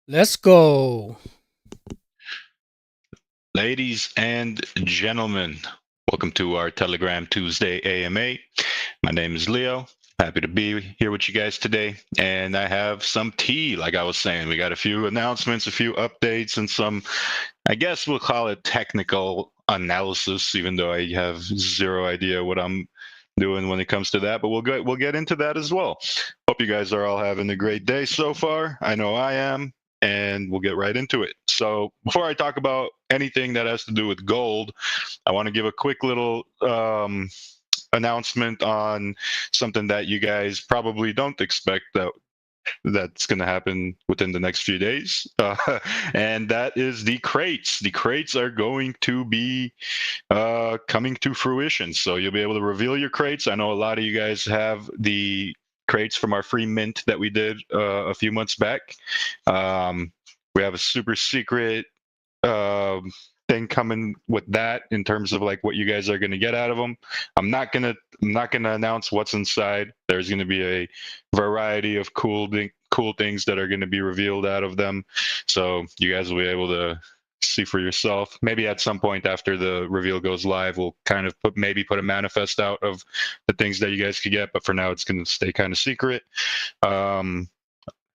Let's go. Ladies and gentlemen, welcome to our Telegram Tuesday AMA. My name is Leo. Happy to be here with you guys today. And I have some tea, like I was saying. We got a few announcements, a few updates, and some, I guess we'll call it technical analysis, even though I have zero idea what I'm doing when it comes to that. But we'll get into that as well. Hope you guys are all having a great day so far. I know I am, and we'll get right into it. So before I talk about anything that has to do with gold, I want to give a quick little announcement on something that you guys probably don't expect that's going to happen within the next few days, and that is the crates. The crates are going to be coming to fruition, so you'll be able to reveal your crates. I know a lot of you guys have the crates from our free mint that we did a few months back. We have a super secret thing coming with that in terms of like what you guys are going to get out of them. I'm not gonna announce what's inside. There's going to be a variety of cool things that are going to be revealed out of them, so you guys will be able to see for yourself. Maybe at some point after the reveal goes live, we'll kind of put a manifest out of the things that you guys could get, but for now it's going to stay kind of secret. Hold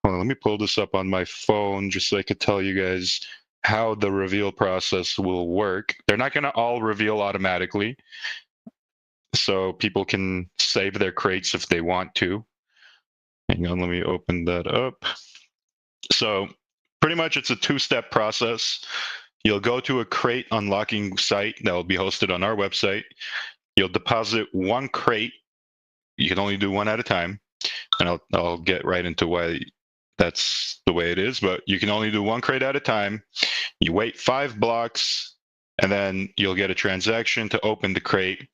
on, let me pull this up on my phone just so I could tell you guys how the reveal process will work. They're not going to all reveal automatically, so people can save their crates if they want to. Hang on, let me open that up. So pretty much it's a two-step process. You'll go to a crate unlocking site that will be hosted on our website. You'll deposit one crate. You can only do one at a time, and I'll get right into why that's the way it is, but you can only do one crate at a time. You wait 5 blocks, and then you'll get a transaction to open the crate,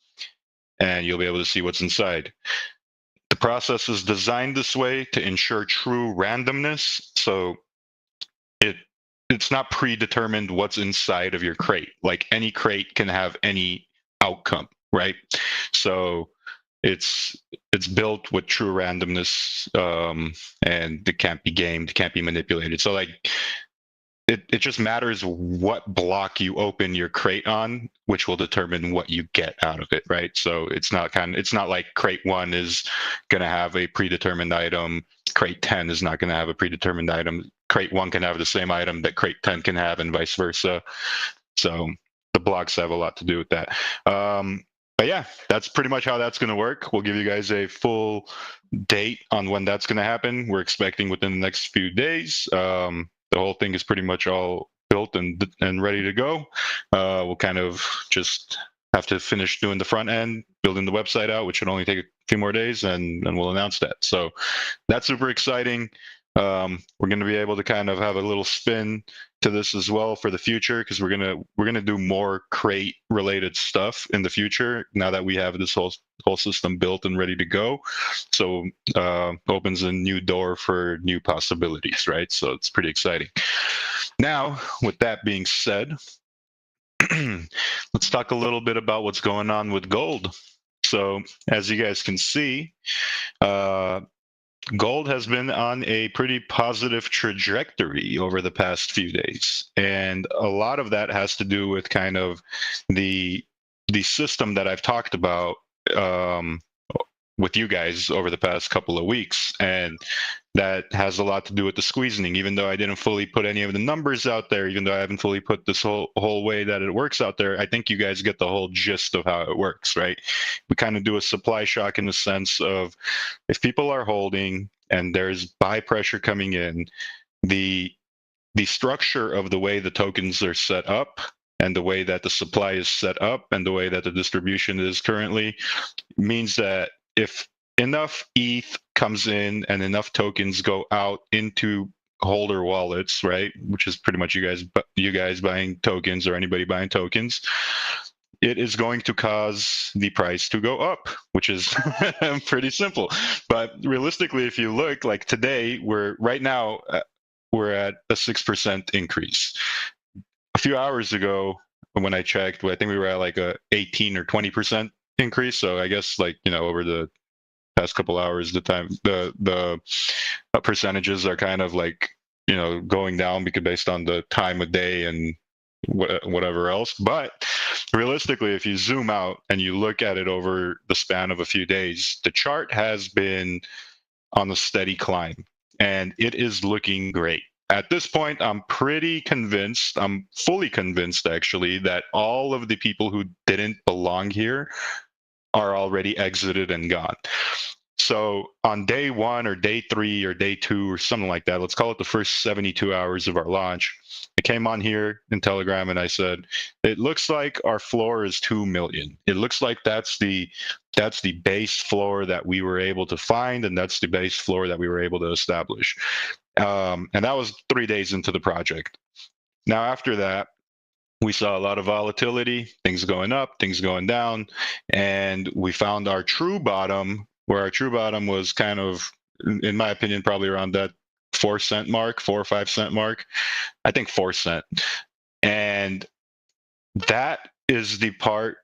and you'll be able to see what's inside. The process is designed this way to ensure true randomness, so it it's not predetermined what's inside of your crate. Like any crate can have any outcome, right? So it's it's built with true randomness, and it can't be gamed, can't be manipulated. So like it just matters what block you open your crate on, which will determine what you get out of it, right? So it's not like crate 1 is going to have a predetermined item, crate 10 is not going to have a predetermined item, crate 1 can have the same item that crate 10 can have, and vice versa. So the blocks have a lot to do with that. But yeah, that's pretty much how that's going to work. We'll give you guys a full date on when that's going to happen. We're expecting within the next few days. The whole thing is pretty much all built and ready to go. We'll kind of just have to finish doing the front end, building the website out, which should only take a few more days, and we'll announce that. So that's super exciting. We're going to be able to kind of have a little spin to this as well for the future, because we're gonna do more crate related stuff in the future now that we have this whole system built and ready to go. So opens a new door for new possibilities, right? So it's pretty exciting. Now, with that being said, let's talk a little bit about what's going on with gold. So as you guys can see, gold has been on a pretty positive trajectory over the past few days, and a lot of that has to do with kind of the the system that I've talked about um, with you guys over the past couple of weeks, and that has a lot to do with the squeezing. Even though I didn't fully put any of the numbers out there, even though I haven't fully put this whole way that it works out there, I think you guys get the whole gist of how it works, right? We kind of do a supply shock in the sense of if people are holding and there's buy pressure coming in, the the structure of the way the tokens are set up and the way that the supply is set up and the way that the distribution is currently means that if enough ETH comes in and enough tokens go out into holder wallets, right, which is pretty much you guys buying tokens or anybody buying tokens, it is going to cause the price to go up, which is pretty simple. But realistically, if you look, like today, we're at a 6% increase. A few hours ago, when I checked, I think we were at like a 18 or 20% increase. So I guess, like, over the past couple hours, the percentages are kind of like going down because based on the time of day and whatever else. But realistically, if you zoom out and you look at it over the span of a few days, the chart has been on a steady climb, and it is looking great. At this point, I'm pretty convinced, I'm fully convinced actually, that all of the people who didn't belong here are already exited and gone. So on day one or day three or day two or something like that, let's call it the first 72 hours of our launch, I came on here in Telegram and I said, it looks like our floor is 2 million. It looks like that's the base floor that we were able to find, and that's the base floor that we were able to establish. And that was 3 days into the project. Now, after that, we saw a lot of volatility, things going up, things going down, and we found our true bottom, where our true bottom was kind of, in my opinion, probably around that 4 cent mark, 4 or 5 cent mark. I think 4 cent. And that is the part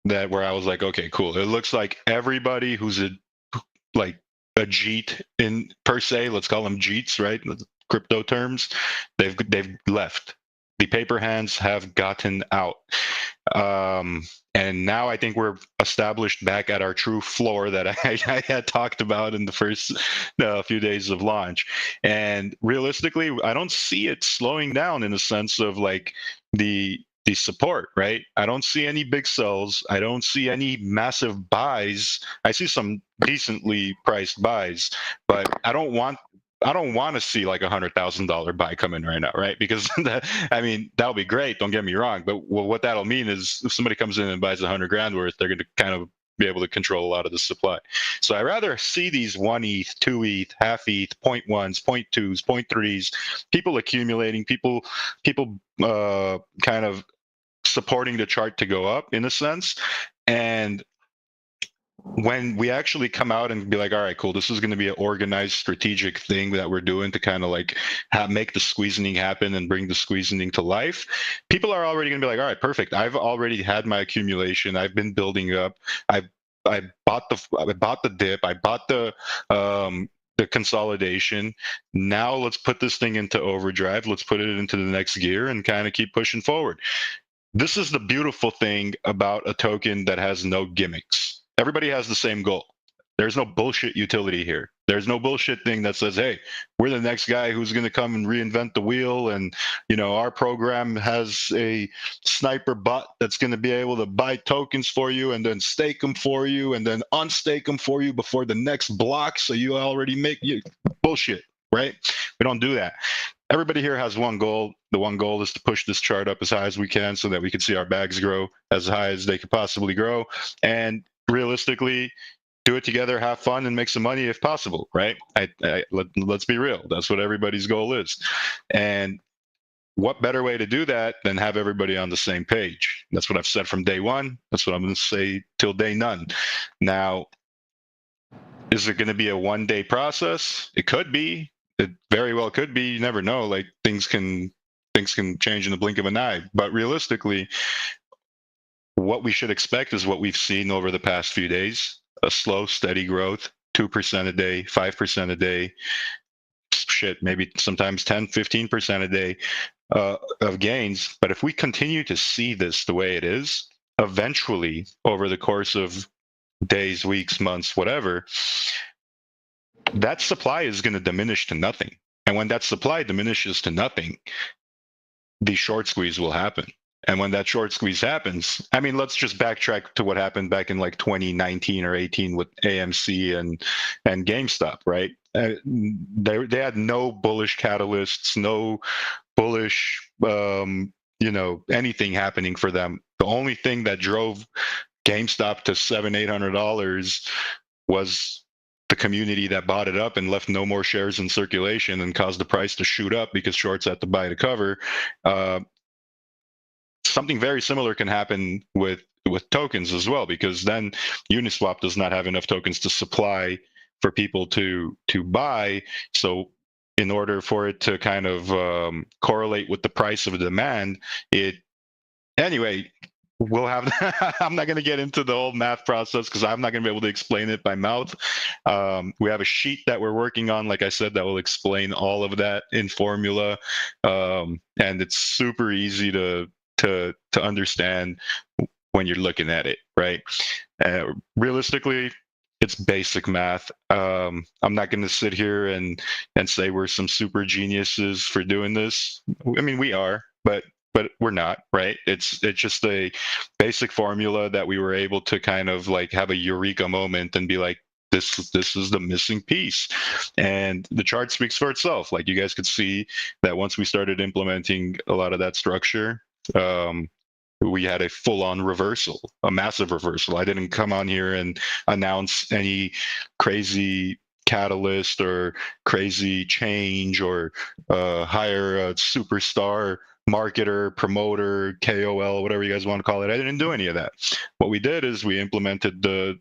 that where I was like, okay, cool. It looks like everybody who's a Jeet in per se, let's call them Jeets, right? Crypto terms, they've left. The paper hands have gotten out. And now I think we're established back at our true floor that I had talked about in the first few days of launch. And realistically, I don't see it slowing down in the sense of like the support, right? I don't see any big sells. I don't see any massive buys. I see some decently priced buys, but I don't want to see like $100,000 buy come in right now, right? Because that'll be great. Don't get me wrong, but what that'll mean is if somebody comes in and buys 100 grand worth, they're going to kind of be able to control a lot of the supply. So I rather see these 1 ETH, 2 ETH, half ETH, 0.1s, 0.2s, 0.3s, people accumulating, people kind of supporting the chart to go up in a sense. And when we actually come out and be like, all right, cool, this is going to be an organized strategic thing that we're doing to kind of like make the squeezing happen and bring the squeezing to life, people are already going to be like, all right, perfect. I've already had my accumulation. I've been building up. I bought the dip. I bought the consolidation. Now let's put this thing into overdrive. Let's put it into the next gear and kind of keep pushing forward. This is the beautiful thing about a token that has no gimmicks. Everybody has the same goal. There's no bullshit utility here. There's no bullshit thing that says, hey, we're the next guy who's going to come and reinvent the wheel. And, our program has a sniper bot that's going to be able to buy tokens for you and then stake them for you and then unstake them for you before the next block. So you already make you bullshit, right? We don't do that. Everybody here has one goal. The one goal is to push this chart up as high as we can so that we can see our bags grow as high as they could possibly grow. And realistically, do it together, have fun, and make some money if possible, right? Let's be real. That's what everybody's goal is. And what better way to do that than have everybody on the same page? That's what I've said from day one. That's what I'm going to say till day none. Now, is it going to be a one-day process? It could be. It very well could be. You never know. Like things can change in the blink of an eye. But realistically, what we should expect is what we've seen over the past few days: a slow, steady growth, 2% a day, 5% a day. Shit, maybe sometimes 10, 15% a day of gains. But if we continue to see this the way it is, eventually, over the course of days, weeks, months, whatever, that supply is going to diminish to nothing. And when that supply diminishes to nothing, the short squeeze will happen. And when that short squeeze happens, let's just backtrack to what happened back in like 2019 or 18 with AMC and GameStop, right? They had no bullish catalysts, no bullish, anything happening for them. The only thing that drove GameStop to $700-800 was the community that bought it up and left no more shares in circulation and caused the price to shoot up because shorts had to buy the cover. Something very similar can happen with tokens as well, because then Uniswap does not have enough tokens to supply for people to buy. So in order for it to kind of correlate with the price of demand, anyway, we'll have I'm not going to get into the whole math process because I'm not going to be able to explain it by mouth. We have a sheet that we're working on, like I said, that will explain all of that in formula, and it's super easy to understand when you're looking at it, right? Realistically, it's basic math. I'm not going to sit here and say we're some super geniuses for doing this. I mean, we are, but we're not, right? It's just a basic formula that we were able to kind of like have a eureka moment and be like, this is the missing piece, and the chart speaks for itself. Like you guys could see that once we started implementing a lot of that structure, we had a full-on reversal, a massive reversal. I didn't come on here and announce any crazy catalyst or crazy change or hire a superstar marketer, promoter, KOL, whatever you guys want to call it. I didn't do any of that. What we did is we implemented the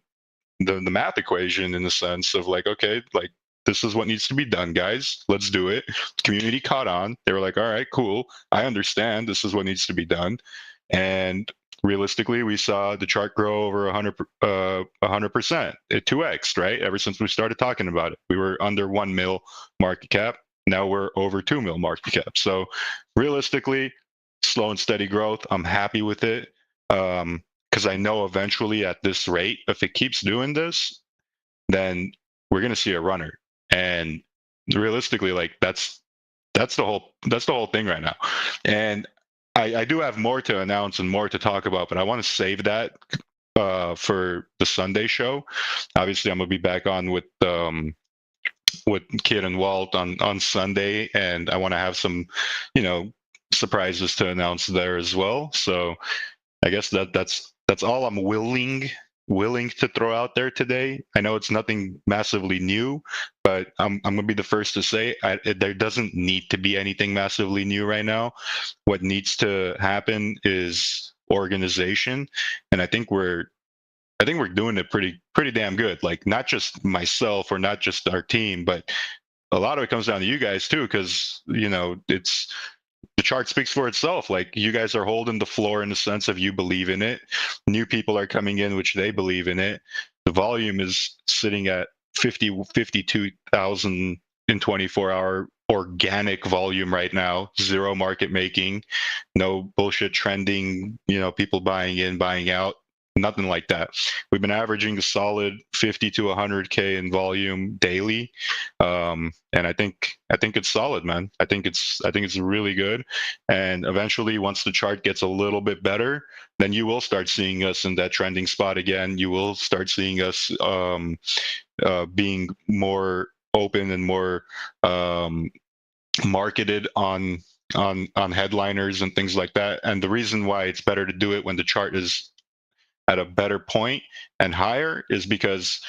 math equation in the sense of like, okay, like this is what needs to be done, guys. Let's do it. The community caught on. They were like, all right, cool. I understand. This is what needs to be done. And realistically, we saw the chart grow over 100%. It 2x, right? Ever since we started talking about it, we were under 1 mil market cap. Now we're over 2 mil market cap. So realistically, slow and steady growth. I'm happy with it. Because I know eventually at this rate, if it keeps doing this, then we're going to see a runner. And realistically, like that's the whole thing right now. And I do have more to announce and more to talk about, but I want to save that for the Sunday show. Obviously, I'm gonna be back on with Kid and Walt on Sunday, and I want to have some, surprises to announce there as well. So I guess that's all I'm willing to throw out there today. I know it's nothing massively new, but I'm going to be the first to say there doesn't need to be anything massively new right now. What needs to happen is organization, and I think we're doing it pretty damn good. Like not just myself or not just our team, but a lot of it comes down to you guys too, because it's the chart speaks for itself. Like you guys are holding the floor in the sense of you believe in it. New people are coming in, which they believe in it. The volume is sitting at 52,000 in 24-hour organic volume right now. Zero market making, no bullshit trending, people buying in, buying out. Nothing like that. We've been averaging a solid 50 to 100K in volume daily, and I think it's solid, man. I think it's really good. And eventually, once the chart gets a little bit better, then you will start seeing us in that trending spot again. You will start seeing us being more open and more marketed on headliners and things like that. And the reason why it's better to do it when the chart is at a better point and higher is because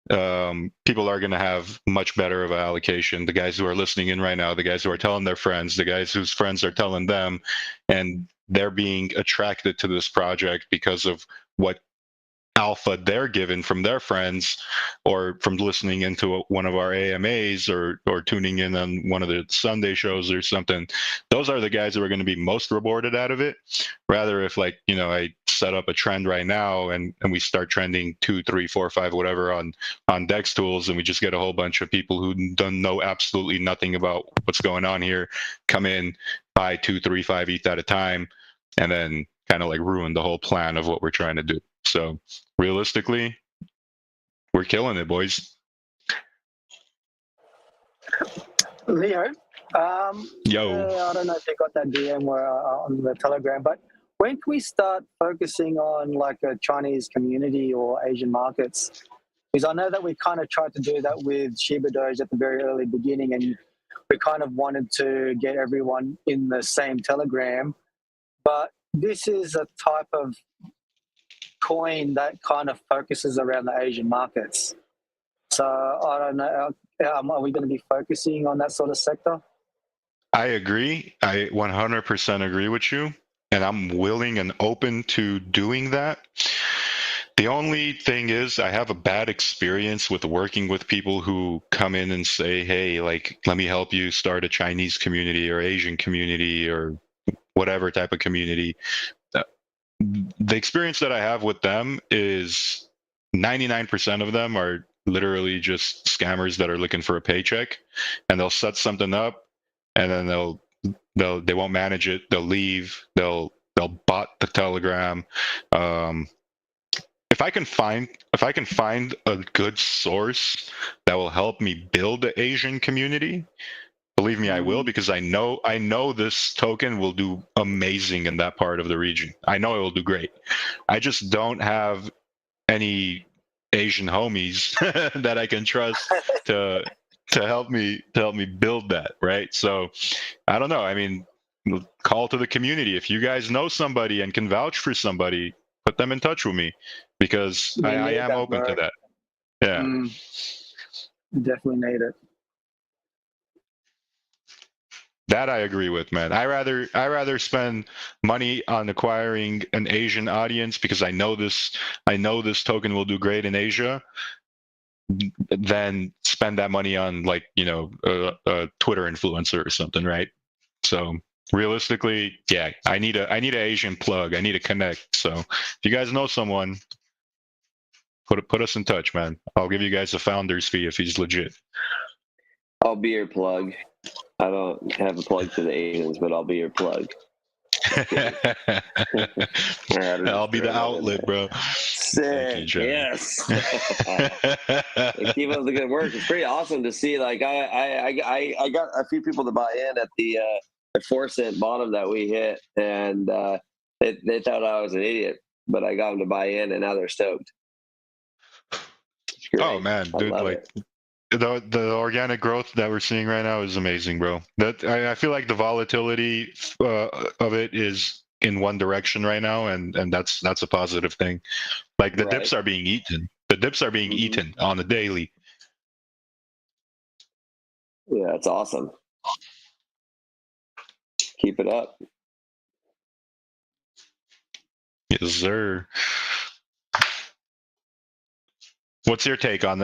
people are going to have much better of an allocation. The guys who are listening in right now, the guys who are telling their friends, the guys whose friends are telling them, and they're being attracted to this project because of what alpha they're given from their friends or from listening into one of our AMAs or tuning in on one of the Sunday shows or something. Those are the guys who are going to be most rewarded out of it. Rather if I set up a trend right now and we start trending 2, 3, 4, 5, whatever on Dex tools, and we just get a whole bunch of people who don't know absolutely nothing about what's going on here, come in, buy 2, 3, 5 ETH at a time, and then kind of like ruin the whole plan of what we're trying to do. So realistically, we're killing it, boys. Leo, Yo. I don't know if you got that DM or on the Telegram, but when can we start focusing on like a Chinese community or Asian markets? Because I know that we kind of tried to do that with ShibaDoge at the very early beginning, and we kind of wanted to get everyone in the same Telegram. But this is a type of coin that kind of focuses around the Asian markets. So I don't know, are we going to be focusing on that sort of sector? I agree. I 100% agree with you. And I'm willing and open to doing that. The only thing is I have a bad experience with working with people who come in and say, hey, like, let me help you start a Chinese community or Asian community or whatever type of community. the experience that I have with them is 99% of them are literally just scammers that are looking for a paycheck, and they'll set something up, and then they won't manage it. They'll leave. They'll bot the Telegram. If I can find a good source that will help me build the Asian community, believe me, I will, because I know this token will do amazing in that part of the region. I know it will do great. I just don't have any Asian homies that I can trust to help me build that, right? So I don't know. I mean, call to the community. If you guys know somebody and can vouch for somebody, put them in touch with me, because I am open to that. Yeah. Definitely need it. That I agree with, man. I rather spend money on acquiring an Asian audience, because I know this token will do great in Asia, than spend that money on, like, a Twitter influencer or something, right? So realistically, yeah, I need an Asian plug. I need to connect. So if you guys know someone, put us in touch, man. I'll give you guys a founder's fee if he's legit. I'll be your plug. I don't have a plug to the Asians, but I'll be your plug. I'll be the outlet, bro. Sick. You, yes. Keep up the good work. It's pretty awesome to see. Like I got a few people to buy in at the 4-cent bottom that we hit, and they thought I was an idiot, but I got them to buy in, and now they're stoked. Oh man, dude, like the organic growth that we're seeing right now is amazing, bro. That I feel like the volatility of it is in one direction right now, and that's a positive thing. Like the dips are being eaten. The dips are being eaten on the daily. Yeah, it's awesome. Keep it up. Yes, sir. What's your take on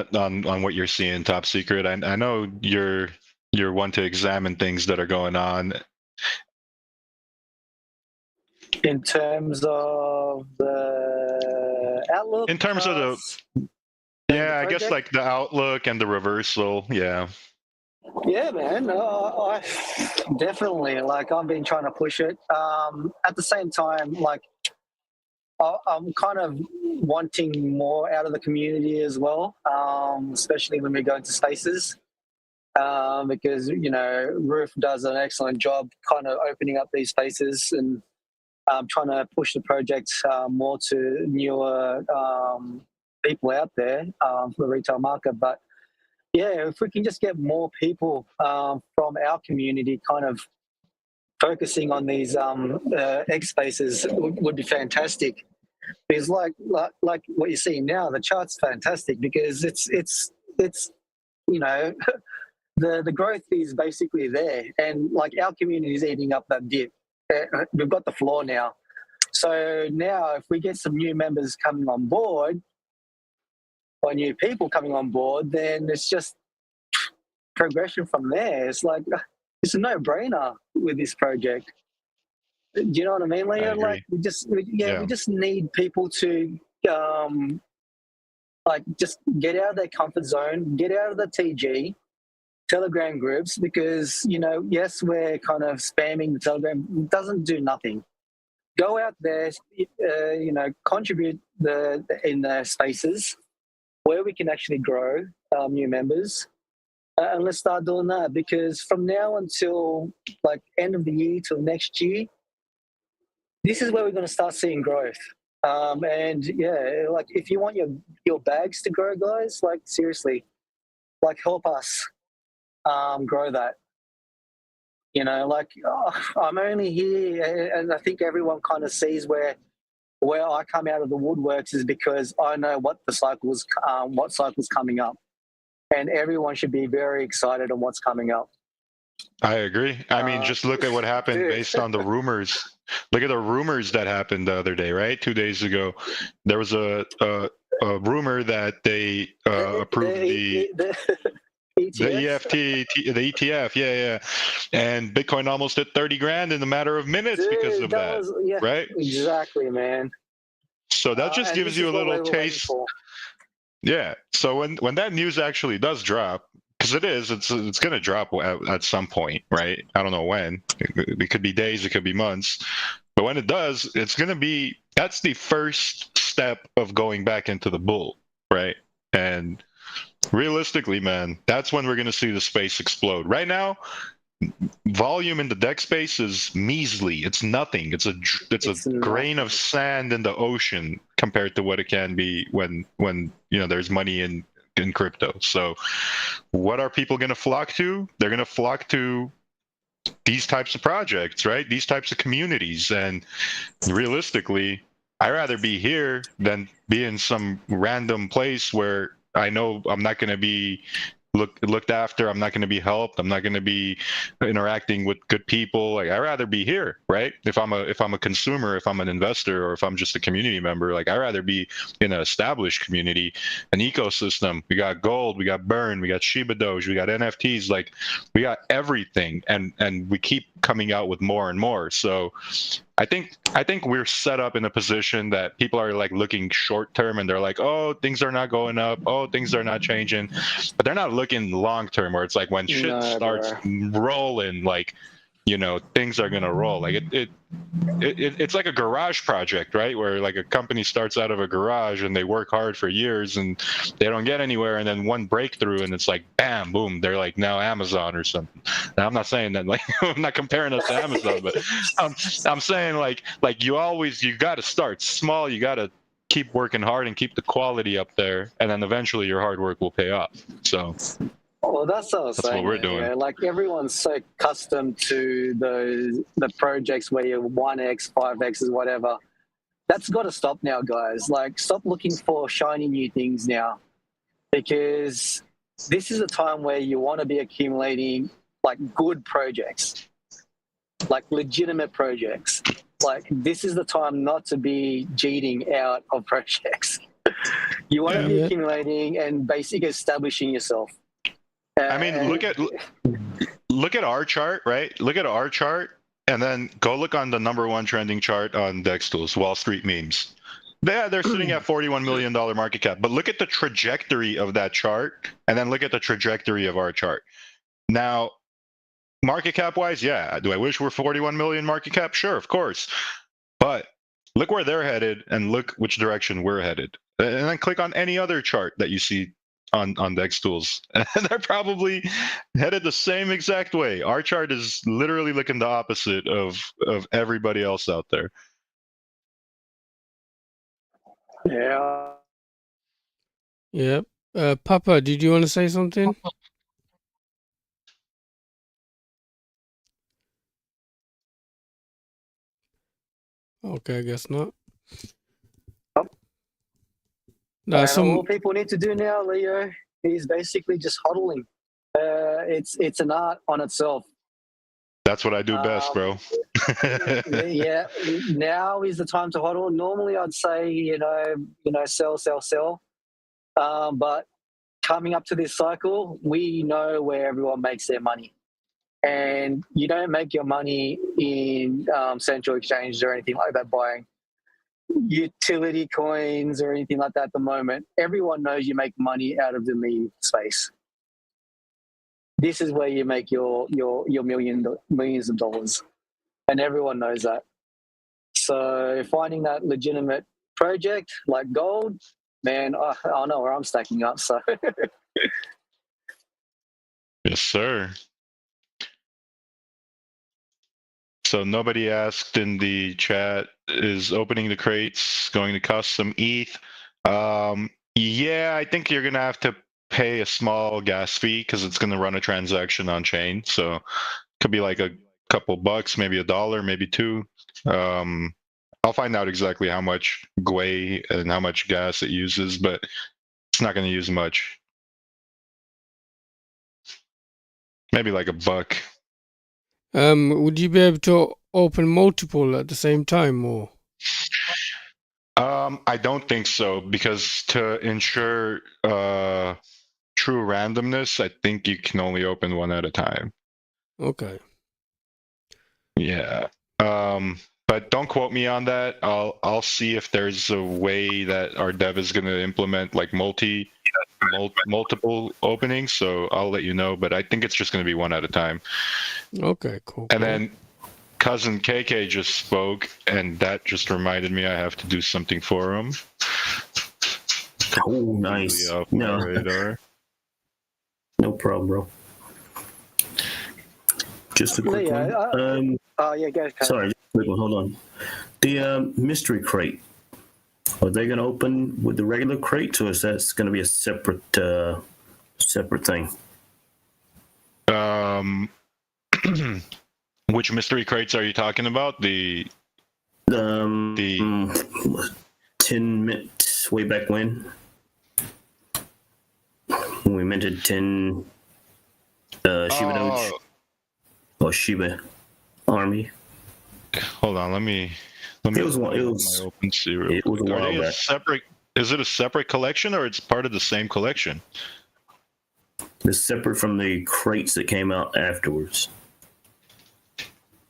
what you're seeing, Top Secret? I know you're one to examine things that are going on. In terms of the outlook? In terms of I guess like the outlook and the reversal, yeah. Yeah, man. I definitely, like, I've been trying to push it. At the same time, like, I'm kind of wanting more out of the community as well, especially when we go into spaces, because, Roof does an excellent job kind of opening up these spaces and trying to push the project more to newer people out there for the retail market. But yeah, if we can just get more people from our community kind of focusing on these egg spaces would be fantastic. Because like what you're seeing now, the chart's fantastic because it's the growth is basically there, and like our community is eating up that dip. We've got the floor now. So now if we get some new members coming on board or new people coming on board, then it's just progression from there. It's like, it's a no-brainer with this project. Do you know what I mean, Leo? Like we just need people to just get out of their comfort zone, get out of the TG, Telegram groups, because, yes, we're kind of spamming the Telegram. It doesn't do nothing. Go out there, contribute in the spaces where we can actually grow new members. And let's start doing that, because from now until like end of the year till next year, this is where we're going to start seeing growth. And yeah, like if you want your bags to grow, guys, like seriously, like help us grow that. I'm only here, and I think everyone kind of sees where I come out of the woodworks is because I know what cycle's coming up, and everyone should be very excited on what's coming up. I agree. I mean, just look at what happened based on the rumors. Look at the rumors that happened the other day, right? 2 days ago, there was a rumor that they approved The EFT, the ETF, yeah. And Bitcoin almost hit 30 grand in a matter of minutes because of that, right? Exactly, man. So that just gives you a little taste. Yeah. So when that news actually does drop, because it's going to drop at some point, right? I don't know when. It could be days, it could be months. But when it does, it's going to be, that's the first step of going back into the bull, right? And realistically, man, that's when we're going to see the space explode. Right now, volume in the DEX space is measly. It's nothing. It's a grain of sand in the ocean compared to what it can be when there's money in crypto. So what are people going to flock to? They're going to flock to these types of projects, right? These types of communities. And realistically, I'd rather be here than be in some random place where I know I'm not going to be looked after. I'm not going to be helped. I'm not going to be interacting with good people. Like, I'd rather be here, right? If I'm a consumer, if I'm an investor, or if I'm just a community member, like, I'd rather be in an established community, an ecosystem. We got gold, we got burn, we got ShibaDoge, we got NFTs, like, we got everything, and we keep coming out with more and more. So I think we're set up in a position that people are like looking short term, and they're like, oh, things are not going up, oh, things are not changing, but they're not looking long term, where it's like when shit starts rolling, like, things are gonna roll. Like it's like a garage project, right? Where like a company starts out of a garage and they work hard for years and they don't get anywhere, and then one breakthrough and it's like bam, boom, they're like now Amazon or something. Now, I'm not saying that, like, I'm not comparing us to Amazon, but I'm saying like you got to start small. You got to keep working hard and keep the quality up there, and then eventually your hard work will pay off. So. Well, that's what I was saying. What we're doing. Yeah. Like, everyone's so accustomed to the projects where you're 1x, 5x, is whatever. That's got to stop now, guys. Like, stop looking for shiny new things now, because this is a time where you want to be accumulating like good projects, like legitimate projects. Like, this is the time not to be cheating out of projects. You want to be accumulating and basically establishing yourself. I mean, look at our chart, right? Look at our chart, and then go look on the #1 trending chart on DEX Tools, Wall Street Memes. They're sitting at $41 million market cap. But look at the trajectory of that chart, and then look at the trajectory of our chart. Now, market cap wise, yeah. Do I wish we're 41 million market cap? Sure, of course. But look where they're headed, and look which direction we're headed. And then click on any other chart that you see on DEX Tools, and they're probably headed the same exact way. Our chart is literally looking the opposite of everybody else out there. Yeah. Yep. Papa, did you want to say something? Okay, I guess not. No, all people need to do now, Leo, is basically just hodling. It's an art on itself. That's what I do best, bro. Yeah, now is the time to hodl. Normally, I'd say sell. But coming up to this cycle, we know where everyone makes their money, and you don't make your money in central exchanges or anything like that buying utility coins or anything like that at the moment. Everyone knows you make money out of the meme space. This is where you make your millions of dollars, and everyone knows that. So finding that legitimate project like gold, man, I know where I'm stacking up. So yes, sir. So nobody asked in the chat, is opening the crates going to cost some ETH? Yeah, I think you're going to have to pay a small gas fee because it's going to run a transaction on chain. So it could be like a couple bucks, maybe $1, maybe $2. I'll find out exactly how much gwei and how much gas it uses, but it's not going to use much. Maybe like $1. Would you be able to open multiple at the same time, or? I don't think so, because to ensure true randomness, I think you can only open one at a time. Okay. Yeah. But don't quote me on that. I'll see if there's a way that our dev is going to implement like multiple openings. So I'll let you know. But I think it's just going to be one at a time. Okay, cool. And then cousin KK just spoke, and that just reminded me I have to do something for him. Oh, nice. Off my radar. No problem, bro. Just a quick one. Oh yeah, go. Sorry, just a quick one. Hold on. The mystery crate. Are they going to open with the regular crates, or is that going to be a separate thing? Which mystery crates are you talking about? The 10 minutes way back when we minted 10 ShibaDoge or Shiba Army. Hold on, let me. It was one. It was my OpenSea real it was quick. a while Are they back. separate? Is it a separate collection, or it's part of the same collection? It's separate from the crates that came out afterwards.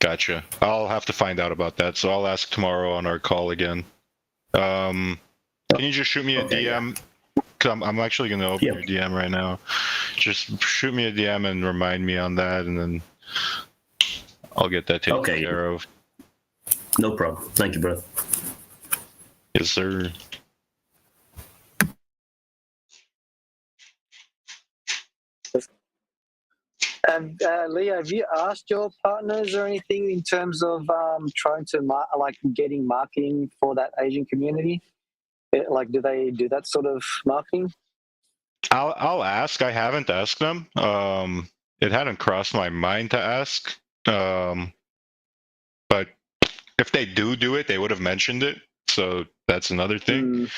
Gotcha. I'll have to find out about that, so I'll ask tomorrow on our call again. Can you just shoot me a DM? Cause I'm actually going to open your DM right now. Just shoot me a DM and remind me on that, and then I'll get that taken care of. No problem. Thank you, brother. Yes, sir. Leo, have you asked your partners or anything in terms of trying to getting marketing for that Asian community? Do they do that sort of marketing? I'll ask. I haven't asked them. It hadn't crossed my mind to ask. But if they do it, they would have mentioned it. So that's another thing.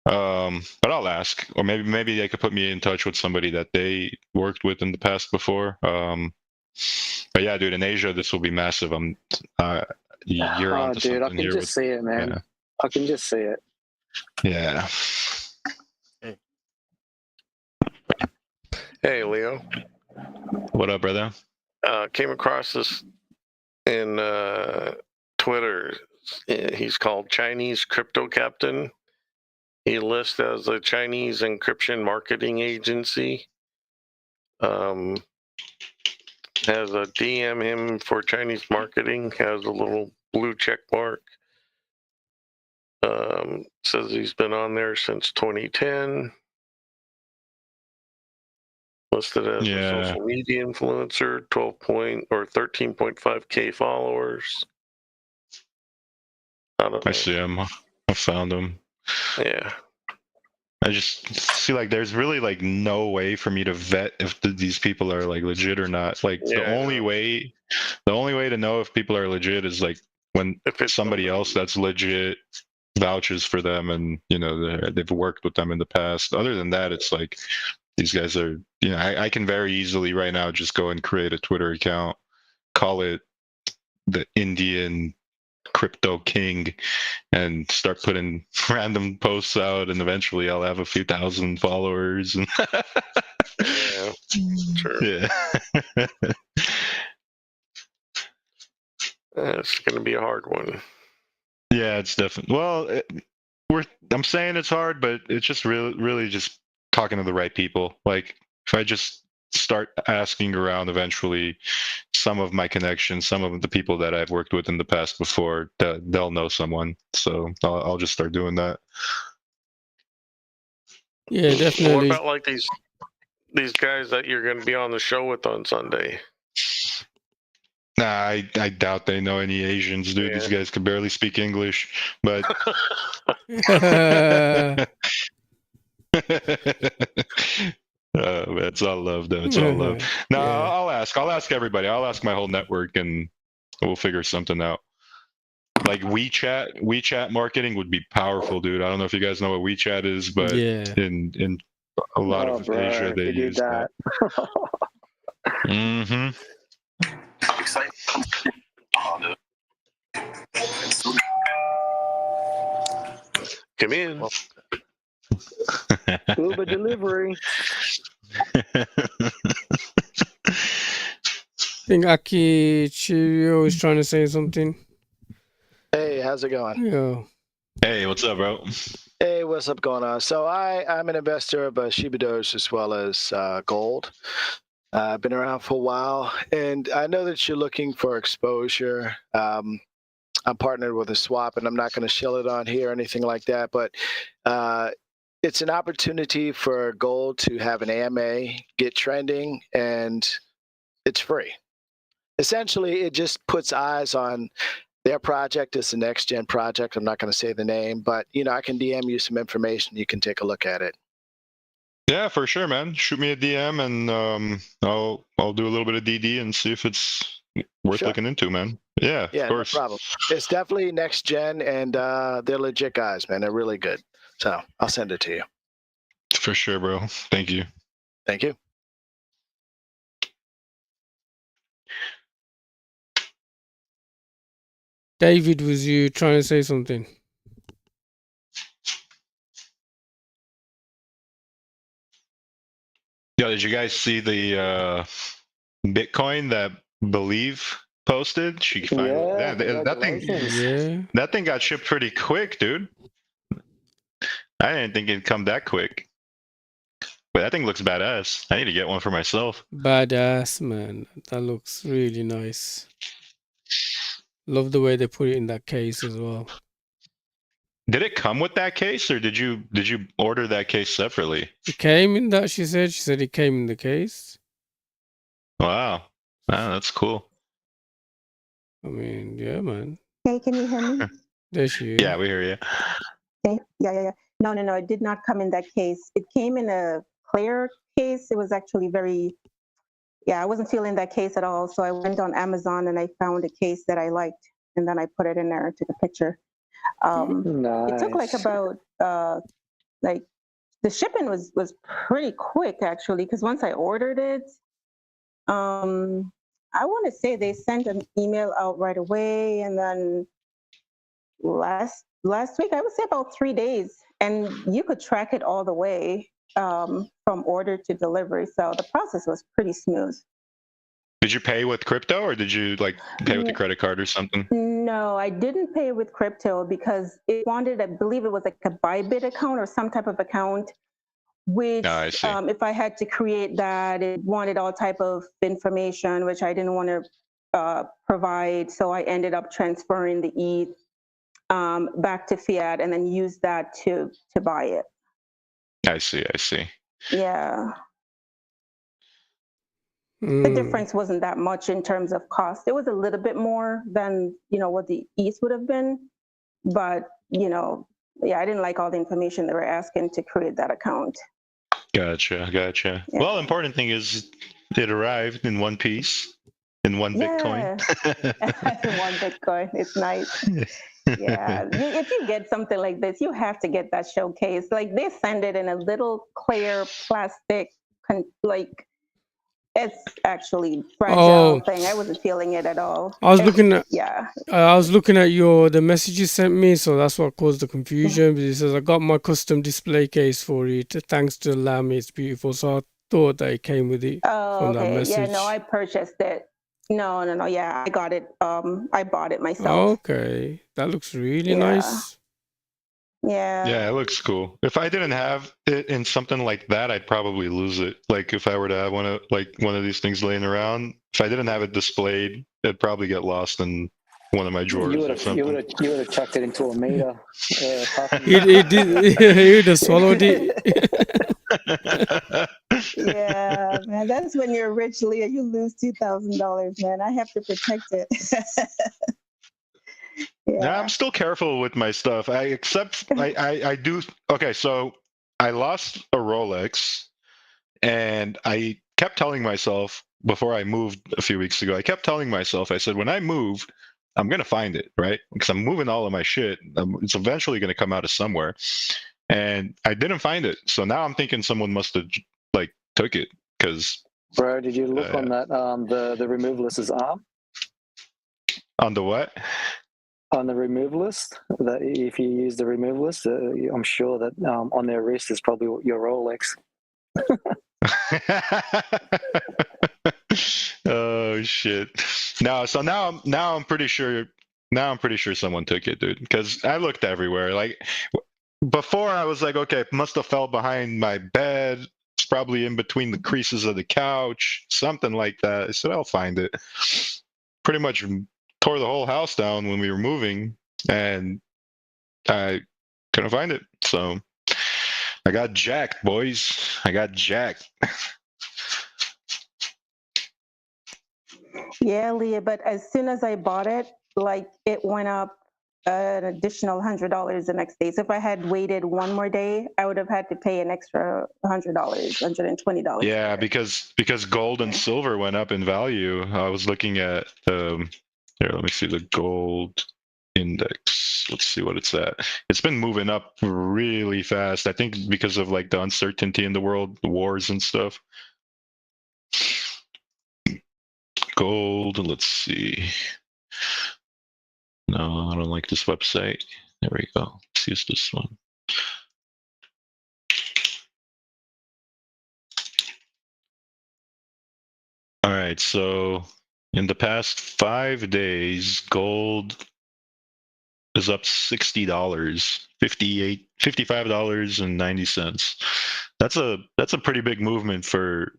But I'll ask, or maybe they could put me in touch with somebody that they worked with in the past before. But yeah, dude, in Asia, this will be massive. You're onto dude, I something can here. just see it, man. Yeah. I can just see it. Yeah. Hey, Leo. What up, brother? Came across this in Twitter. He's called Chinese Crypto Captain. He lists as a Chinese encryption marketing agency. Has a DM him for Chinese marketing. Has a little blue check mark. Says he's been on there since 2010. Listed as a social media influencer, 13.5K followers. I see him. I found him. Yeah. I just feel like there's really like no way for me to vet if these people are like legit or not. Like the only way to know if people are legit is like when somebody else that's legit vouches for them, and they've worked with them in the past. Other than that, it's like these guys are. I can very easily right now just go and create a Twitter account, call it the Indian Crypto King, and start putting random posts out, and eventually I'll have a few thousand followers. Yeah, sure. Yeah. It's going to be a hard one. Yeah, it's definitely. Well, I'm saying it's hard, but it's just really just talking to the right people. Like if I just start asking around, eventually some of my connections, some of the people that I've worked with in the past before, they'll know someone. So I'll just start doing that. Yeah, definitely. What about like these guys that you're going to be on the show with on Sunday? Nah, I doubt they know any Asians, dude. Yeah. These guys can barely speak English, but it's all love, though. It's all love. No, I'll ask everybody. I'll ask my whole network, and we'll figure something out. Like WeChat marketing would be powerful, dude. I don't know if you guys know what WeChat is, but in a lot of Asia they use that. Mm-hmm. Come in. Uber delivery. I think Aki Chirio is trying to say something. Hey, how's it going? Yeah. Hey, what's up, bro? Hey, what's up going on? So I'm an investor of ShibaDoge as well as gold. I've been around for a while, and I know that you're looking for exposure. I'm partnered with a swap, and I'm not going to shell it on here or anything like that, but it's an opportunity for gold to have an AMA, get trending, and it's free. Essentially, it just puts eyes on their project. Is the next gen project. I'm not going to say the name, but I can DM you some information. You can take a look at it. Yeah, for sure, man. Shoot me a DM, and I'll do a little bit of DD and see if it's worth Sure. looking into, man. Yeah, Yeah, of course. no problem. It's definitely next gen, and they're legit guys, man. They're really good. So I'll send it to you. For sure, bro. Thank you. Thank you. David, was you trying to say something? Yo, did you guys see the Bitcoin that Believe posted? She finally Congratulations. that thing got shipped pretty quick, dude. I didn't think it'd come that quick. But that thing looks badass. I need to get one for myself. Badass, man. That looks really nice. Love the way they put it in that case as well. Did it come with that case, or did you order that case separately? It came in that, she said. She said it came in the case. Wow, that's cool. I mean, yeah, man. Hey, can you hear me? There she is. Yeah, we hear you. Okay. Yeah. No, it did not come in that case. It came in a clear case. It was actually I wasn't feeling that case at all. So I went on Amazon and I found a case that I liked, and then I put it in there and took a picture. Nice. It took like about like the shipping was pretty quick actually, because once I ordered it, I want to say they sent an email out right away, and then last week I would say about 3 days, and you could track it all the way from order to delivery. So the process was pretty smooth. Did you pay with crypto, or did you pay with the credit card or something? No, I didn't pay with crypto because it wanted, I believe it was like a Bybit account or some type of account, which I see. if I had to create that, it wanted all type of information, which I didn't want to provide. So I ended up transferring the ETH back to fiat and then use that to buy it. I see. Yeah. The difference wasn't that much in terms of cost. It was a little bit more than, what the ETH would have been. But, I didn't like all the information they were asking to create that account. Gotcha. Yeah. Well, the important thing is it arrived in one piece, in one Bitcoin. In one Bitcoin. It's nice. Yeah. If you get something like this, you have to get that showcase. Like they send it in a little clear plastic, it's actually fragile thing. I wasn't feeling it at all. I was looking at I was looking at the message you sent me, so that's what caused the confusion. But it says I got my custom display case for it. Thanks to Lamb, it's beautiful. So I thought that it came with it from that message. Yeah, no, I purchased it. No. Yeah, I got it. I bought it myself. Okay, that looks really nice. Yeah, it looks cool. If I didn't have it in something like that, I'd probably lose it. Like if I were to have one of these things laying around, if I didn't have it displayed, it'd probably get lost in one of my drawers. You would have chucked it into a meter. He would have swallowed it. Yeah, man, that's when you're rich, Leah. You lose $2,000, man. I have to protect it. Yeah, I'm still careful with my stuff. I do. Okay, so I lost a Rolex, and I kept telling myself before I moved a few weeks ago, I said, when I move, I'm going to find it, right? Because I'm moving all of my shit. It's eventually going to come out of somewhere. And I didn't find it. So now I'm thinking someone must have took it. Because bro, did you look on that the removalist's arm? On the what? On the removalist, that if you use the removalist, I'm sure that on their wrist is probably your Rolex. Oh shit! No, so now I'm pretty sure someone took it, dude. Because I looked everywhere. Like before, I was like, okay, must have fell behind my bed. It's probably in between the creases of the couch, something like that. I said, I'll find it. Pretty much tore the whole house down when we were moving, and I couldn't find it. So I got jacked, boys. I got jacked. Yeah, Leah, but as soon as I bought it, like it went up an additional $100 the next day. So if I had waited one more day, I would have had to pay an extra $100, $120. Yeah, because gold and silver went up in value. I was looking at here, let me see the gold index. Let's see what it's at. It's been moving up really fast. I think because of like the uncertainty in the world, the wars and stuff. Gold, let's see. No, I don't like this website. There we go. Let's use this one. All right, so in the past 5 days, gold is up $60, $55.90. That's a pretty big movement for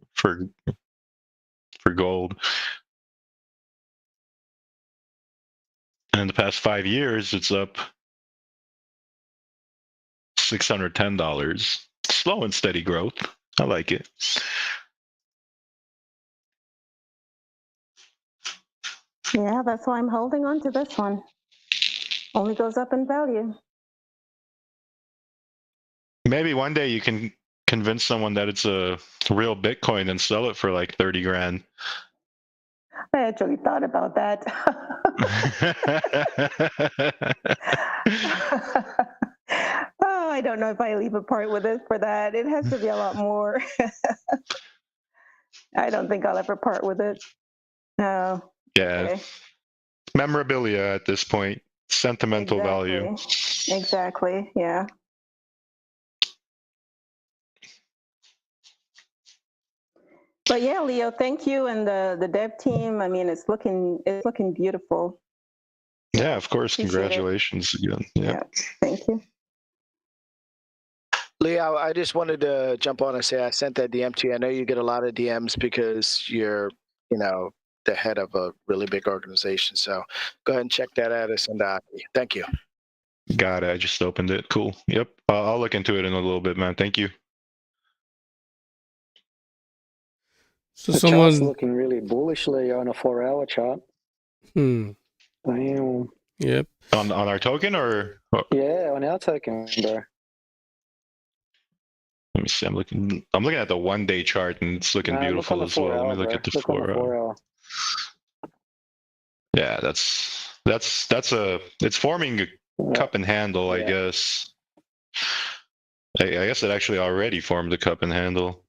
gold. And in the past 5 years, it's up $610. Slow and steady growth. I like it. Yeah, that's why I'm holding on to this one. Only goes up in value. Maybe one day you can convince someone that it's a real Bitcoin and sell it for like 30 grand. I actually thought about that. Oh, I don't know if I leave a part with it for that. It has to be a lot more. I don't think I'll ever part with it. No. Yeah. Okay. Memorabilia at this point. Sentimental value. Exactly. Yeah. But yeah, Leo, thank you and the dev team. I mean, it's looking beautiful. Yeah, of course. Appreciate Congratulations again. Yeah. Thank you. Leo, I just wanted to jump on and say I sent that DM to you. I know you get a lot of DMs because you're, the head of a really big organization. So go ahead and check that out. Thank you. Got it. I just opened it. Cool. Yep. I'll look into it in a little bit, man. Thank you. So the chart's looking really bullishly on a 4-hour chart. Damn. Yep. On our token or? Yeah, on our token, bro. Let me see. I'm looking at the 1-day chart and it's looking beautiful as well. Let me look at the 4-hour. Yeah, it's forming a cup and handle, I guess. I guess it actually already formed a cup and handle.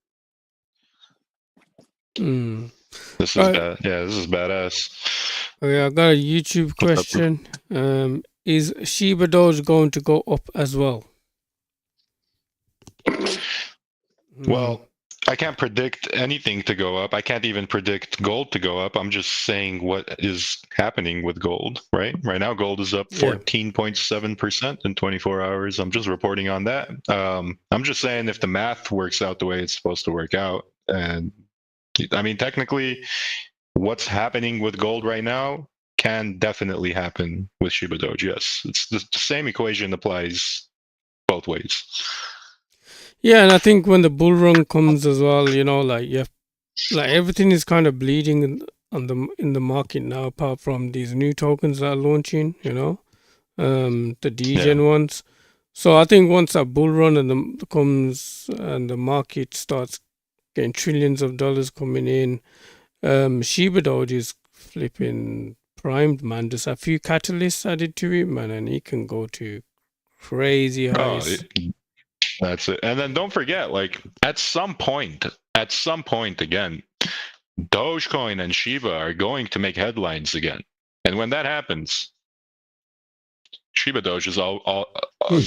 This is bad. Yeah, this is badass. Okay, I got a YouTube question. Is ShibaDoge going to go up as well? Well, I can't predict anything to go up. I can't even predict gold to go up. I'm just saying what is happening with gold, right? Right now, gold is up 14.7% in 24 hours. I'm just reporting on that. I'm just saying if the math works out the way it's supposed to work out. And I mean, technically, what's happening with gold right now can definitely happen with ShibaDoge. Yes, it's the same equation applies both ways. Yeah, and I think when the bull run comes as well, like everything is kind of bleeding in the market now, apart from these new tokens that are launching, the degen ones. So I think once that bull run comes and the market starts getting trillions of dollars coming in, ShibaDoge is flipping primed, man. There's a few catalysts added to it, man, and it can go to crazy highs. That's it. And then don't forget, like at some point again, Dogecoin and Shiba are going to make headlines again. And when that happens, ShibaDoge is all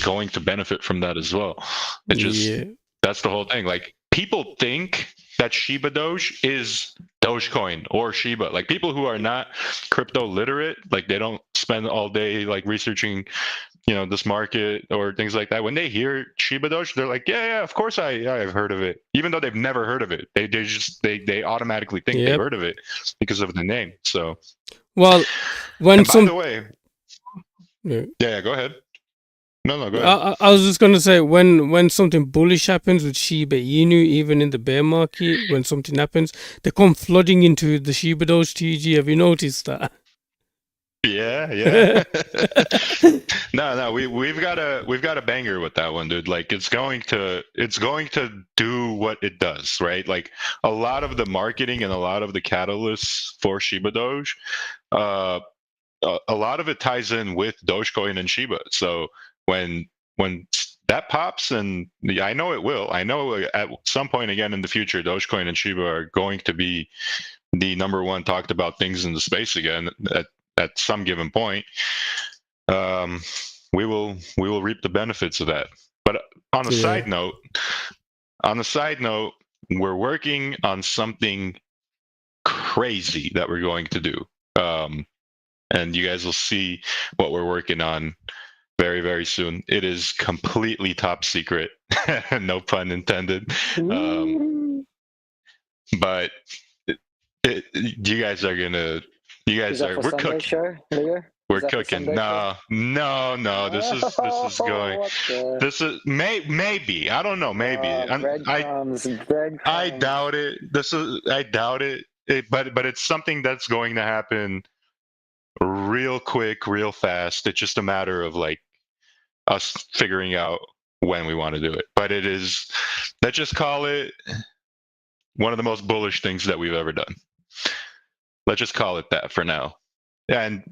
going to benefit from that as well. It just that's the whole thing. Like people think that ShibaDoge is Dogecoin or Shiba. Like people who are not crypto literate, like they don't spend all day like researching, this market or things like that. When they hear ShibaDoge, they're like, yeah, of course I've heard of it, even though they've never heard of it. They automatically think they've heard of it because of the name. So, well, when by the way, yeah, go ahead. No, go ahead. I was just gonna say when something bullish happens with Shiba Inu, even in the bear market, when something happens, they come flooding into the ShibaDoge TG. Have you noticed that? Yeah. No, we've got a banger with that one, dude. Like it's going to do what it does, right? Like a lot of the marketing and a lot of the catalysts for ShibaDoge, a lot of it ties in with Dogecoin and Shiba. So when that pops, and I know it will. I know at some point again in the future, Dogecoin and Shiba are going to be the number one talked about things in the space again. At some given point, we will reap the benefits of that. But on a side note, we're working on something crazy that we're going to do, and you guys will see what we're working on very, very soon. It is completely top secret, no pun intended. But you guys are gonna. You guys are. We're cooking. Show, we're cooking. No. This is going. This is maybe. I don't know. Maybe. I doubt it. I doubt it. But it's something that's going to happen real quick, real fast. It's just a matter of like us figuring out when we want to do it. But it is. Let's just call it one of the most bullish things that we've ever done. Let's just call it that for now. And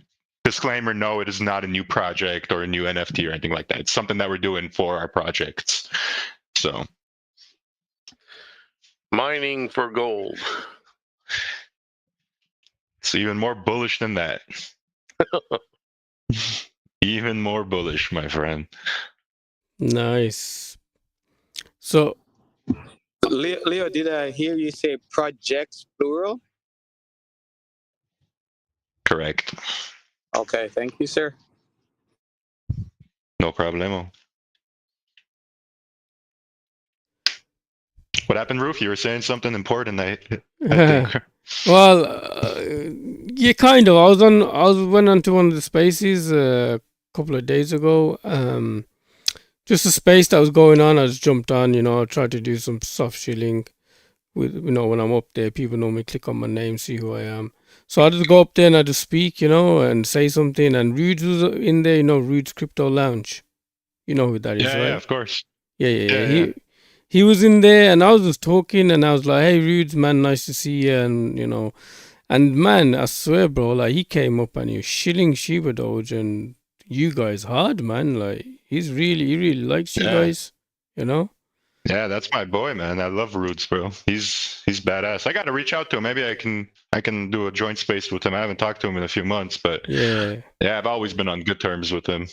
disclaimer, no, it is not a new project or a new NFT or anything like that. It's something that we're doing for our projects. So, mining for gold. It's even more bullish than that. Even more bullish, my friend. Nice. So, Leo, did I hear you say projects plural? Correct. Okay, thank you, sir. No problemo. What happened, Roof? You were saying something important. I think. Well, yeah, kind of. I went onto one of the spaces a couple of days ago. Just a space that was going on. I just jumped on. I tried to do some soft shilling. With when I'm up there, people normally click on my name, see who I am. So I just go up there and I just speak, and say something. And Rudes was in there, Rudes Crypto Lounge. You know who that is, right? Yeah, of course. Yeah. He was in there, and I was just talking, and I was like, "Hey, Rudes, man, nice to see you." And man, I swear, bro, like he came up and he was shilling ShibaDoge and you guys hard, man. Like he really likes you guys, Yeah, that's my boy, man. I love Rudes, bro. He's badass. I got to reach out to him. Maybe I can do a joint space with him. I haven't talked to him in a few months, but yeah, I've always been on good terms with him.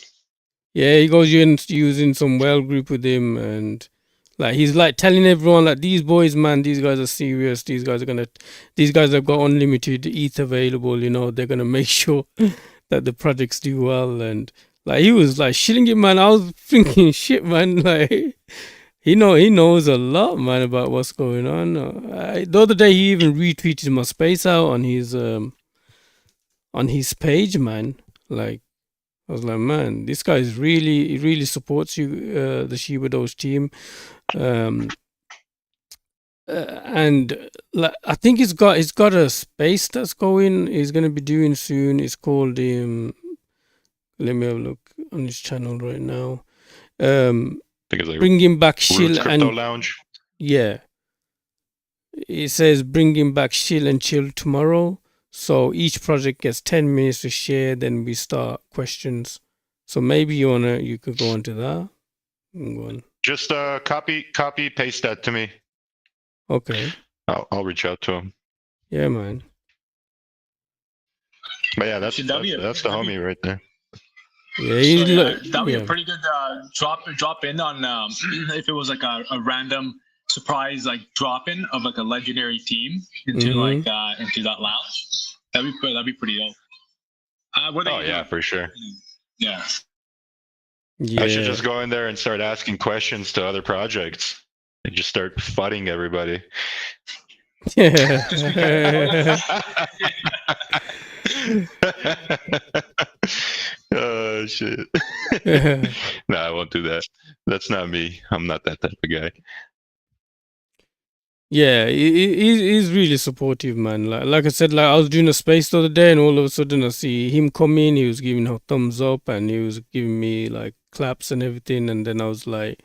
Yeah, he goes using some well group with him, and like he's like telling everyone like these boys, man, these guys are serious. These guys have got unlimited ETH available. They're gonna make sure that the projects do well, and like he was like shilling it, man. I was thinking, shit, man, like. He knows a lot, man, about what's going on. The other day, he even retweeted my space out on his page, man. Like, I was like, man, this guy really supports you, the ShibaDoge team, and like I think he's got a space that's going. He's gonna be doing soon. It's called let me have a look on his channel right now. Like bringing back chill and lounge. Yeah, it says bringing back chill and chill tomorrow. So each project gets 10 minutes to share. Then we start questions. So maybe you could go into that. Go on. Just copy paste that to me. Okay. I'll reach out to him. Yeah, man. But yeah, that's the homie right there. Yeah, that'd be a pretty good drop in on if it was like a random surprise like drop in of like a legendary team into like into that lounge. That'd be pretty dope. What Oh yeah, for sure. Yeah. I should just go in there and start asking questions to other projects and just start fudding everybody. Yeah. Oh shit. No, I won't do that. That's not me. I'm not that type of guy. Yeah, he's really supportive, man. Like I said, like I was doing a space the other day, and all of a sudden I see him come in. He was giving a thumbs up, and he was giving me like claps and everything. And then I was like,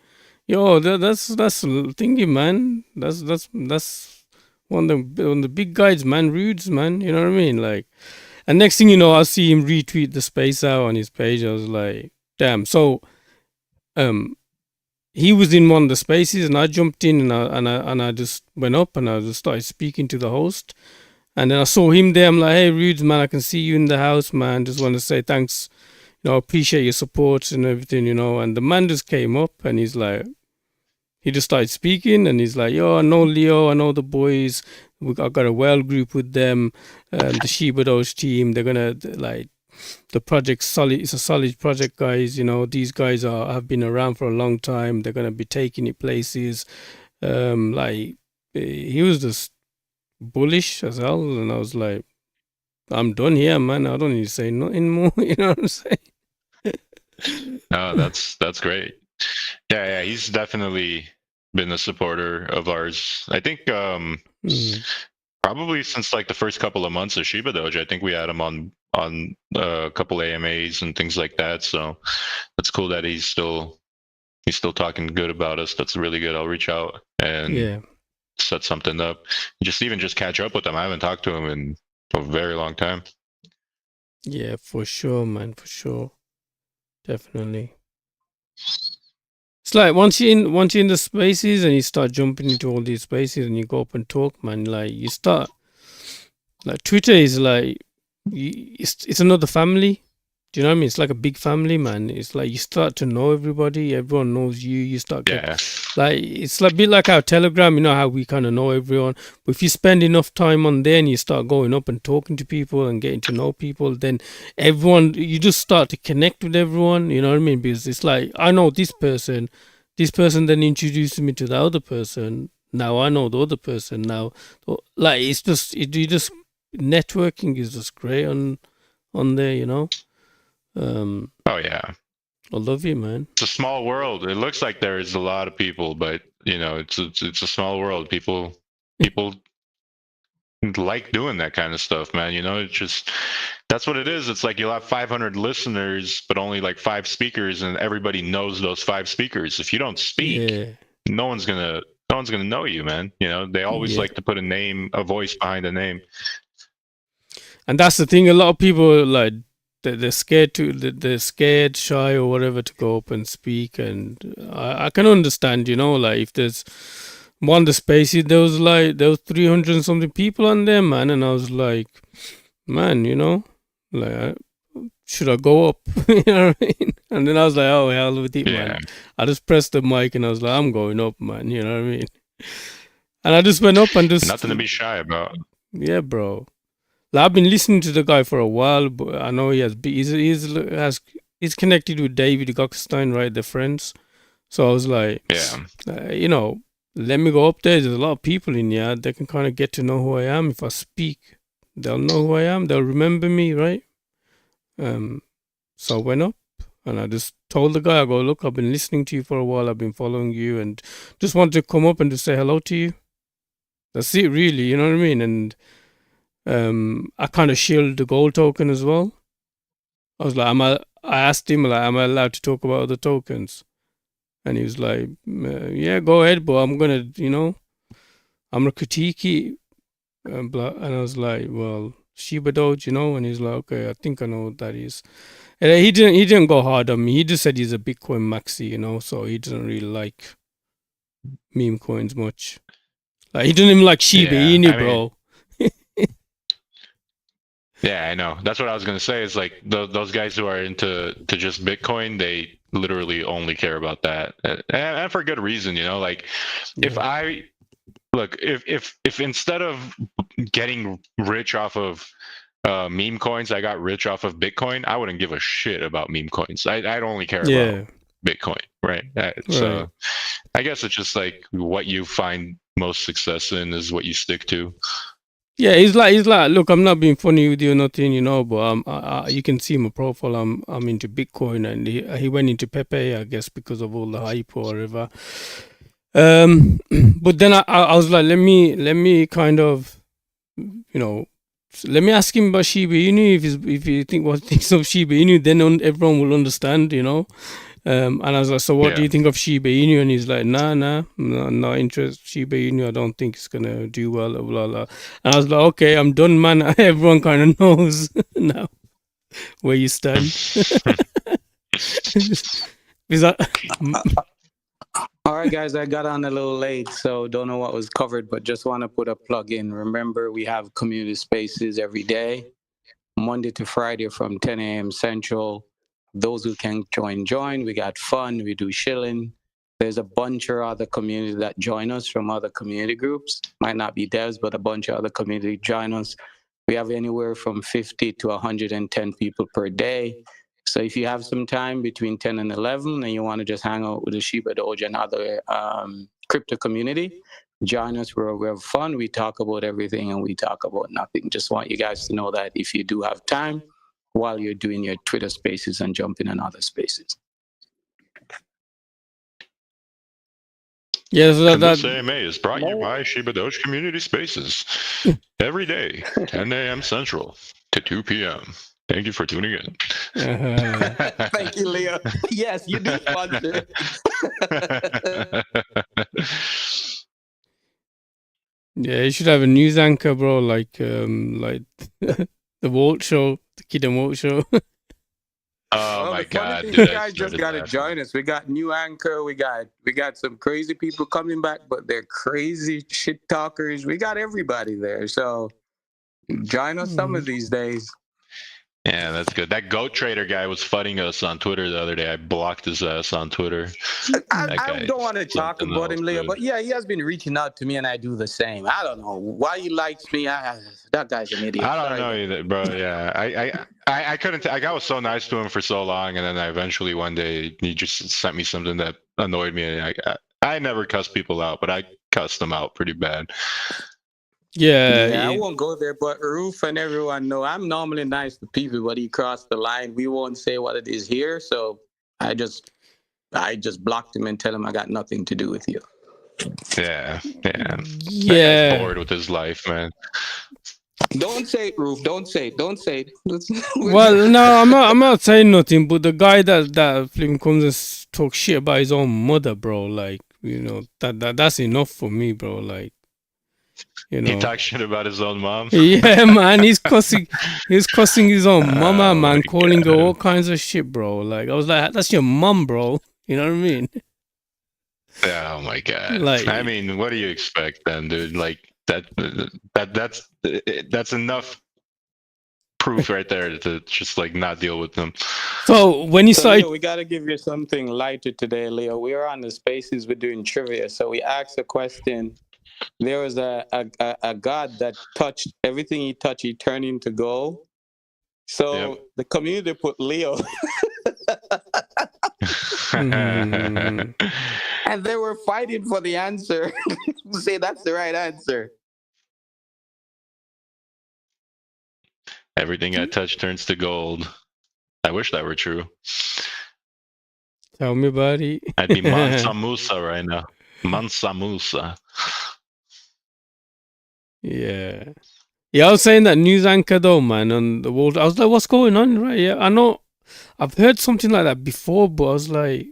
"Yo, that's thingy, man. That's one of the big guys, man. Rudes, man. You know what I mean? Like, and next thing you know, I see him retweet the space out on his page. I was like, damn. So, he was in one of the spaces, and I jumped in, and I just went up, and I just started speaking to the host, and then I saw him there. I'm like, "Hey, Rudes, man, I can see you in the house, man. Just want to say thanks, appreciate your support and everything, And the man just came up, and he's like, he just started speaking, and he's like, "Yo, I know Leo, I know the boys. I got a well group with them, the ShibaDoge team. They're gonna like." The project's solid. It's a solid project, guys. These guys have been around for a long time. They're gonna be taking it places. Like he was just bullish as hell, and I was like, I'm done here, man. I don't need to say nothing more. You know what I'm saying? Oh, that's great. Yeah, he's definitely been a supporter of ours. I think probably since like the first couple of months of ShibaDoge. I think we had him on a couple AMAs and things like that. So that's cool that he's still talking good about us. That's really good. I'll reach out and set something up. Just catch up with him. I haven't talked to him in a very long time. Yeah, for sure, man. For sure, definitely. It's like once you're in the spaces and you start jumping into all these spaces and you go up and talk, man. Like you start, like Twitter is like. It's another family. Do you know what I mean? It's like a big family, man. It's like you start to know everybody. Everyone knows you. You start like it's like a bit like our Telegram. You know how we kind of know everyone. But if you spend enough time on there and you start going up and talking to people and getting to know people, then you just start to connect with everyone. You know what I mean? Because it's like I know this person. This person then introduces me to the other person. Now I know the other person. Now, like it's just you just. Networking is just great on there, Oh yeah, I love you, man. It's a small world. It looks like there's a lot of people, but it's a small world. People like doing that kind of stuff, man. It's just that's what it is. It's like you'll have 500 listeners, but only like 5 speakers, and everybody knows those 5 speakers. If you don't speak, no one's gonna know you, man. They always like to put a voice behind a name. And that's the thing. A lot of people like they're scared they're scared, shy, or whatever to go up and speak. And I can understand, like if there's one of the spaces, there was 300 and something people on there, man. And I was like, man, like should I go up? You know what I mean? And then I was like, oh hell with it, man. I just pressed the mic and I was like, I'm going up, man. You know what I mean? And I just went up and just nothing to be shy about. Yeah, bro. Like, I've been listening to the guy for a while, but I know he's connected with David Gockstein, right? They're friends. So I was like, let me go up there. There's a lot of people in here. They can kind of get to know who I am. If I speak, they'll know who I am. They'll remember me, right? So I went up and I just told the guy, I go, look, I've been listening to you for a while. I've been following you and just wanted to come up and just say hello to you. That's it, really. You know what I mean? And I kind of shielded the gold token as well. I was like, I asked him, like, am I allowed to talk about other tokens? And he was like, yeah, go ahead, but I'm going to, I'm going to critique it. And I was like, well, ShibaDoge, and he's like, okay, I think I know what that is. And he didn't go hard on me. He just said he's a Bitcoin maxi, so he doesn't really like meme coins much. Like, he doesn't even like Shiba Inu, bro. Yeah, I know. That's what I was gonna say. Is like those guys who are into just Bitcoin, they literally only care about that, and for good reason. You know, like if I look, if instead of getting rich off of meme coins, I got rich off of Bitcoin, I wouldn't give a shit about meme coins. I'd only care about Bitcoin, right? So I guess it's just like what you find most success in is what you stick to. Yeah, he's like, look, I'm not being funny with you or nothing, you know, but you can see my profile. I'm into Bitcoin, and he went into Pepe, I guess, because of all the hype or whatever. But then I was like, let me kind of, you know, let me ask him about Shiba Inu. If you think what thinks of Shiba Inu, then everyone will understand, you know. And I was like, so what do you think of Shiba Inu? And he's like, nah, not interested. Shiba Inu, I don't think it's gonna do well, blah blah. And I was like, okay, I'm done, man. Everyone kind of knows now where you stand. Is that? All right, guys, I got on a little late, so don't know what was covered, but just want to put a plug in. Remember, we have community spaces every day, Monday to Friday from 10 a.m. Central. Those who can join. We got fun. We do shilling. There's a bunch of other communities that join us from other community groups. Might not be devs, but a bunch of other community join us. We have anywhere from 50 to 110 people per day. So if you have some time between 10 and 11 and you want to just hang out with the ShibaDoge and other crypto community, join us. We have fun. We talk about everything and we talk about nothing. Just want you guys to know that if you do have time while you're doing your Twitter spaces and jumping in other spaces. Yeah, so this AMA is brought to you by ShibaDoge Community Spaces every day, 10 a.m. Central to 2 p.m. Thank you for tuning in. Thank you, Leo. Yes, you do sponsor. Yeah, you should have a news anchor, bro, like the Walt Show, the Kid and Walt Show. Oh my God! You guys just gotta join us. We got new anchor. We got some crazy people coming back, but they're crazy shit talkers. We got everybody there. So join us some of these days. Yeah, that's good. That goat trader guy was fighting us on Twitter the other day. I blocked his ass on Twitter. I don't want to talk about him, Leo, but yeah, he has been reaching out to me, and I do the same. I don't know why he likes me. That guy's an idiot. I don't know either, bro. Yeah, I couldn't. I was so nice to him for so long, and then eventually one day he just sent me something that annoyed me. And I never cuss people out, but I cussed them out pretty bad. Yeah, I won't go there, but Roof and everyone know I'm normally nice to people, but he crossed the line. We won't say what it is here, so I just blocked him and tell him I got nothing to do with you. Yeah. That guy's bored with his life, man. Don't say it, Roof. Don't say it. Well, no, I'm not saying nothing, but the guy that flipping comes and talks shit about his own mother, bro, like, you know, that's enough for me, bro, like. You know. He talks shit about his own mom. Yeah, man, he's cussing his own mama, man, calling her all kinds of shit, bro. Like, I was like, that's your mom, bro. You know what I mean? Oh my God. Like, I mean, what do you expect then, dude? Like that's enough proof right there to just like not deal with them. So when you say we gotta give you something lighter today, Leo. We are on the spaces. We're doing trivia, so we asked a question. There was a god that touched everything he touched, he turned into gold. So the community put Leo. And they were fighting for the answer. Say that's the right answer. Everything I touch turns to gold. I wish that were true. Tell me, buddy. I'd be Mansa Musa right now. Mansa Musa. Yeah, I was saying that news anchor though, man, on the world. I was like, what's going on, right? Yeah, I know, I've heard something like that before, but I was like,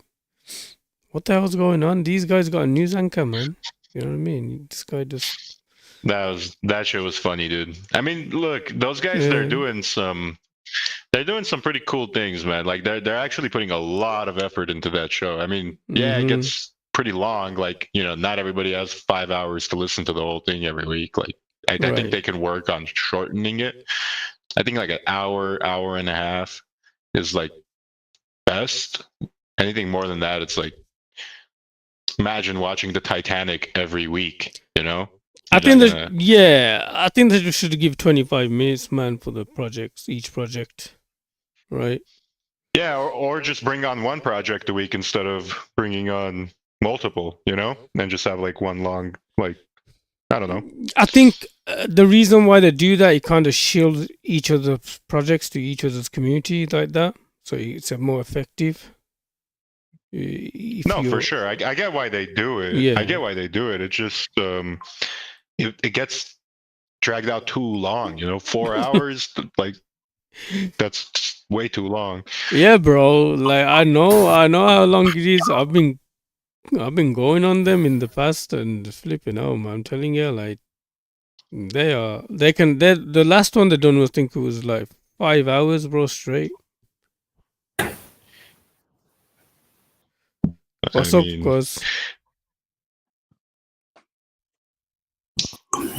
what the hell's going on? These guys got a news anchor, man. You know what I mean? This guy just. That shit was funny, dude. I mean, look, those guys, they're doing some pretty cool things, man. Like they're actually putting a lot of effort into that show. I mean, it gets pretty long. Like, you know, not everybody has 5 hours to listen to the whole thing every week. Like, I think they can work on shortening it I think like an hour, hour and a half is like best. Anything more than that, it's like, imagine watching the Titanic every week, you know? I think I think that you should give 25 minutes, man, for the projects, each project, right? Yeah, or just bring on one project a week instead of bringing on multiple, you know? And just have like one long, like, I don't know. I think the reason why they do that, it kind of shields each of the projects to each other's community like that. So it's a more effective. No, for sure. I get why they do it. Yeah. I get why they do it. It just, it gets dragged out too long, you know? 4 hours, like, that's way too long. Yeah, bro. Like I know how long it is. I've been going on them in the past and flipping out, man. I'm telling you, like the last one they done was, I think it was like 5 hours, bro, straight. What's up, cuz?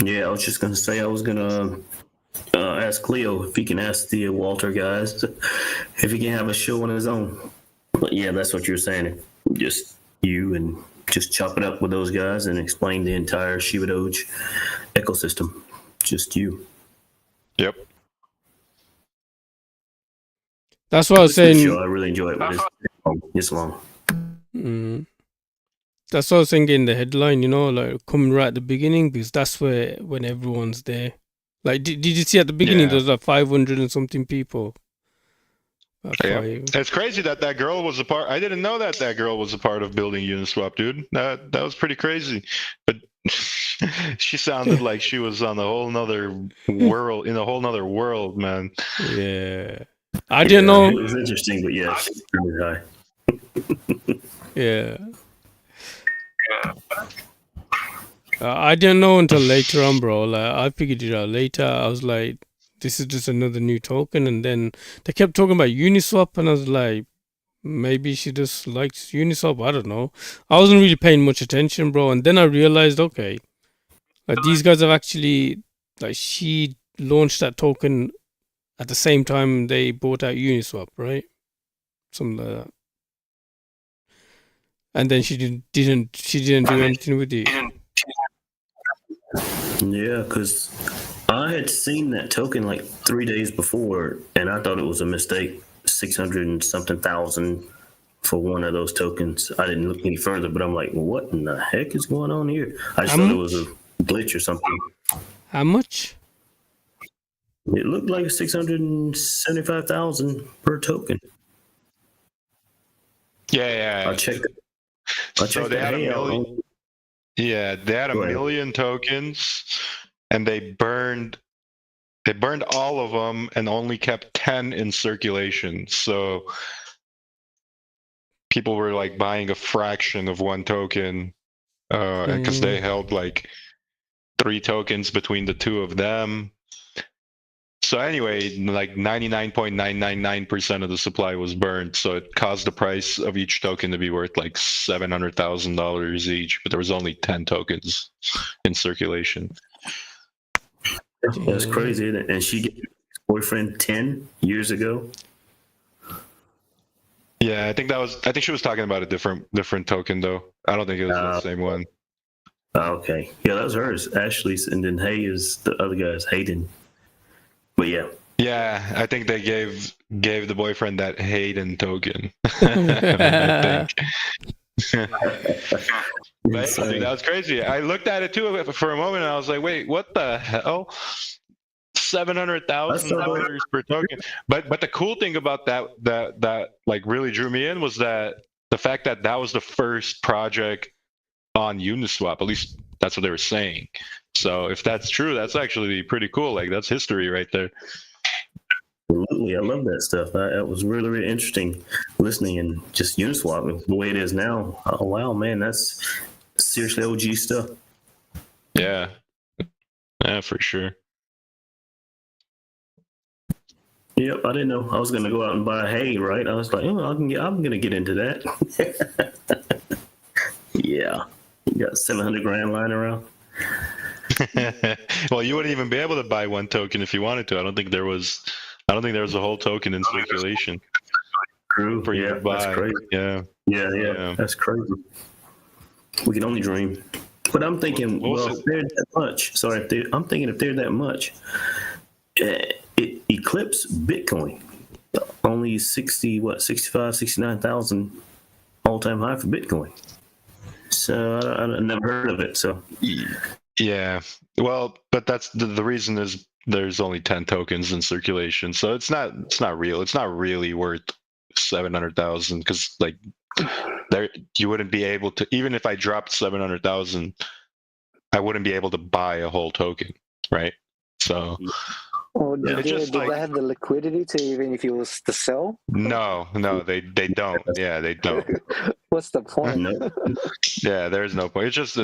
Yeah, I was just gonna say I was gonna ask Cleo if he can ask the Walter guys if he can have a show on his own. But yeah, that's what you're saying. Just you and just chop it up with those guys and explain the entire ShibaDoge ecosystem. Just you. Yep. That's what I was saying. Show. I really enjoy it, but it's long. That's what I was saying in the headline, you know, like coming right at the beginning, because that's when everyone's there. Like, did you see at the beginning there was like 500 and something people? Yeah. It's crazy that girl was a part. I didn't know that girl was a part of building Uniswap, dude. That was pretty crazy. But she sounded like she was on a whole nother world, in a whole nother world, man. Yeah. I didn't know. It was interesting, but yeah, she's really high. Yeah. I didn't know until later on, bro. Like, I figured it out later. I was like, this is just another new token. And then they kept talking about Uniswap, and I was like, maybe she just likes Uniswap. I don't know. I wasn't really paying much attention, bro. And then I realized, okay, like these guys have actually, like, she launched that token at the same time they bought out Uniswap, right? Something like that. And then she didn't do anything with it. Yeah, because I had seen that token like 3 days before, and I thought it was a mistake. 600 and something thousand for one of those tokens. I didn't look any further, but I'm like, what in the heck is going on here? I just thought it was a glitch or something. How much? It looked like 675,000 per token. Yeah. I checked. So they had a million. Yeah, they had a million tokens, and they burned all of them and only kept 10 in circulation. So people were like buying a fraction of one token because they held like 3 tokens between the two of them. So anyway, like 99.999% of the supply was burned. So it caused the price of each token to be worth like $700,000 each, but there was only 10 tokens in circulation. That's crazy, isn't it? And she gave her boyfriend 10 years ago. Yeah, I think she was talking about a different token though. I don't think it was the same one. Okay. Yeah, that was hers. Ashley's, and then Hay is the other guy's Hayden. But yeah. Yeah, I think they gave the boyfriend that Hayden token. I think. But, dude, that was crazy. I looked at it too for a moment and I was like, wait, what the hell? $700,000 per token. But the cool thing about that like really drew me in was that the fact that was the first project on Uniswap. At least that's what they were saying. So if that's true, that's actually pretty cool. Like that's history right there. Absolutely, I love that stuff. That was really, really interesting listening, and just Uniswap the way it is now. Oh wow, man, that's seriously OG stuff. Yeah, for sure. Yep, I didn't know I was gonna go out and buy hay. Right, I was like, oh, I'm gonna get into that. Yeah, you got 700 grand lying around. Well, you wouldn't even be able to buy one token if you wanted to. I don't think there was a whole token in circulation True. for you to That's buy. crazy. Yeah. Yeah. That's crazy. We can only dream. But I'm thinking, if they're that much, I'm thinking if they're that much, it eclipsed Bitcoin. Only 69,000 all-time high for Bitcoin. So I never heard of it. So yeah, well, but that's the reason is there's only 10 tokens in circulation, so it's not real. It's not really worth 700,000 because like there you wouldn't be able to, even if I dropped 700,000, I wouldn't be able to buy a whole token, right? So. Or did they have the liquidity to, even if you was to sell? No, they don't. Yeah, they don't. What's the point? No. Yeah, there's no point. It's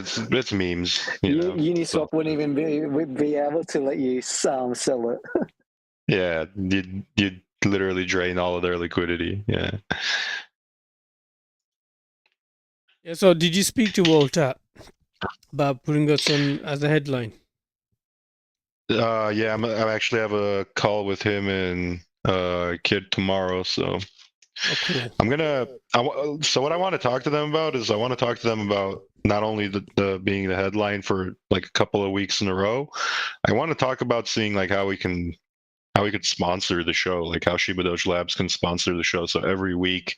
memes. Uniswap wouldn't even be able to let you sell it. Yeah, you'd literally drain all of their liquidity. Yeah. Yeah. So, did you speak to Walter about putting us on as a headline? Yeah, I actually have a call with him and Kid tomorrow, so cool. So what I want to talk to them about is I want to talk to them about not only the being the headline for like a couple of weeks in a row. I want to talk about seeing like how we could sponsor the show, like how ShibaDoge Labs can sponsor the show. So every week,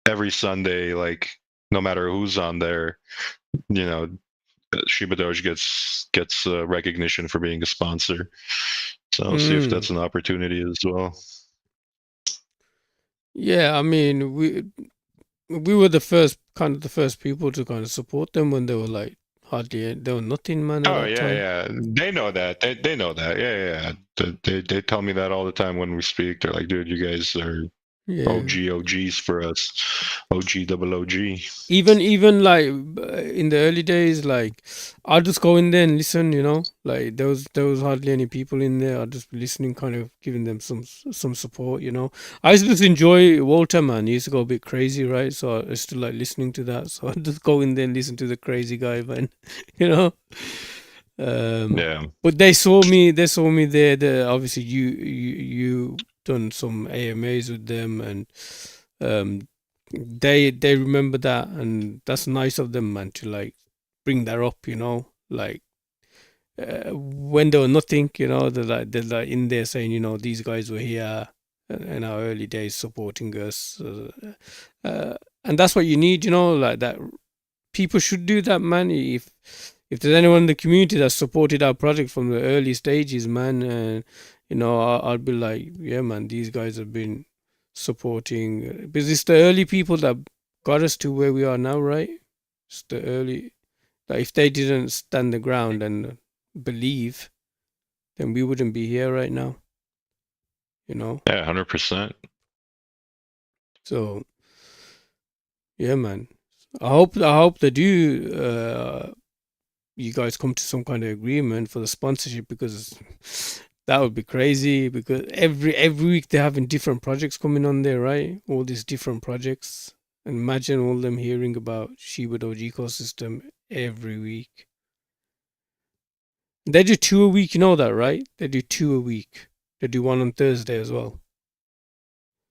every Sunday, like no matter who's on there, ShibaDoge gets recognition for being a sponsor. So I'll see if that's an opportunity as well. Yeah, I mean, we were the first people to kind of support them when they were like they were nothing, man. Oh yeah, they know that. They know that. Yeah. They tell me that all the time when we speak. They're like, dude, you guys are OGs for us. OG. Even like in the early days, like I'll just go in there and listen, like there was hardly any people in there. I'll just be listening, kind of giving them some support, I used to just enjoy Walter, man. He used to go a bit crazy, right? So I used to like listening to that. So I just go in there and listen to the crazy guy, man. Yeah. But they saw me there. Obviously you done some AMAs with them, and they remember that, and that's nice of them, man, to like bring that up, like when there was nothing, they're like in there saying, these guys were here in our early days supporting us, and that's what you need, like that. People should do that, man. If there's anyone in the community that supported our project from the early stages, man, I'll be like, yeah, man, these guys have been supporting, because it's the early people that got us to where we are now, right? It's the early, like if they didn't stand the ground and believe, then we wouldn't be here right now, Yeah, 100%. So yeah, man, I hope they do you guys come to some kind of agreement for the sponsorship, because that would be crazy, because every week they're having different projects coming on there, right? All these different projects. And imagine all them hearing about ShibaDoge ecosystem every week. They do 2 a week, you know that, right? They do 2 a week. They do one on Thursday as well.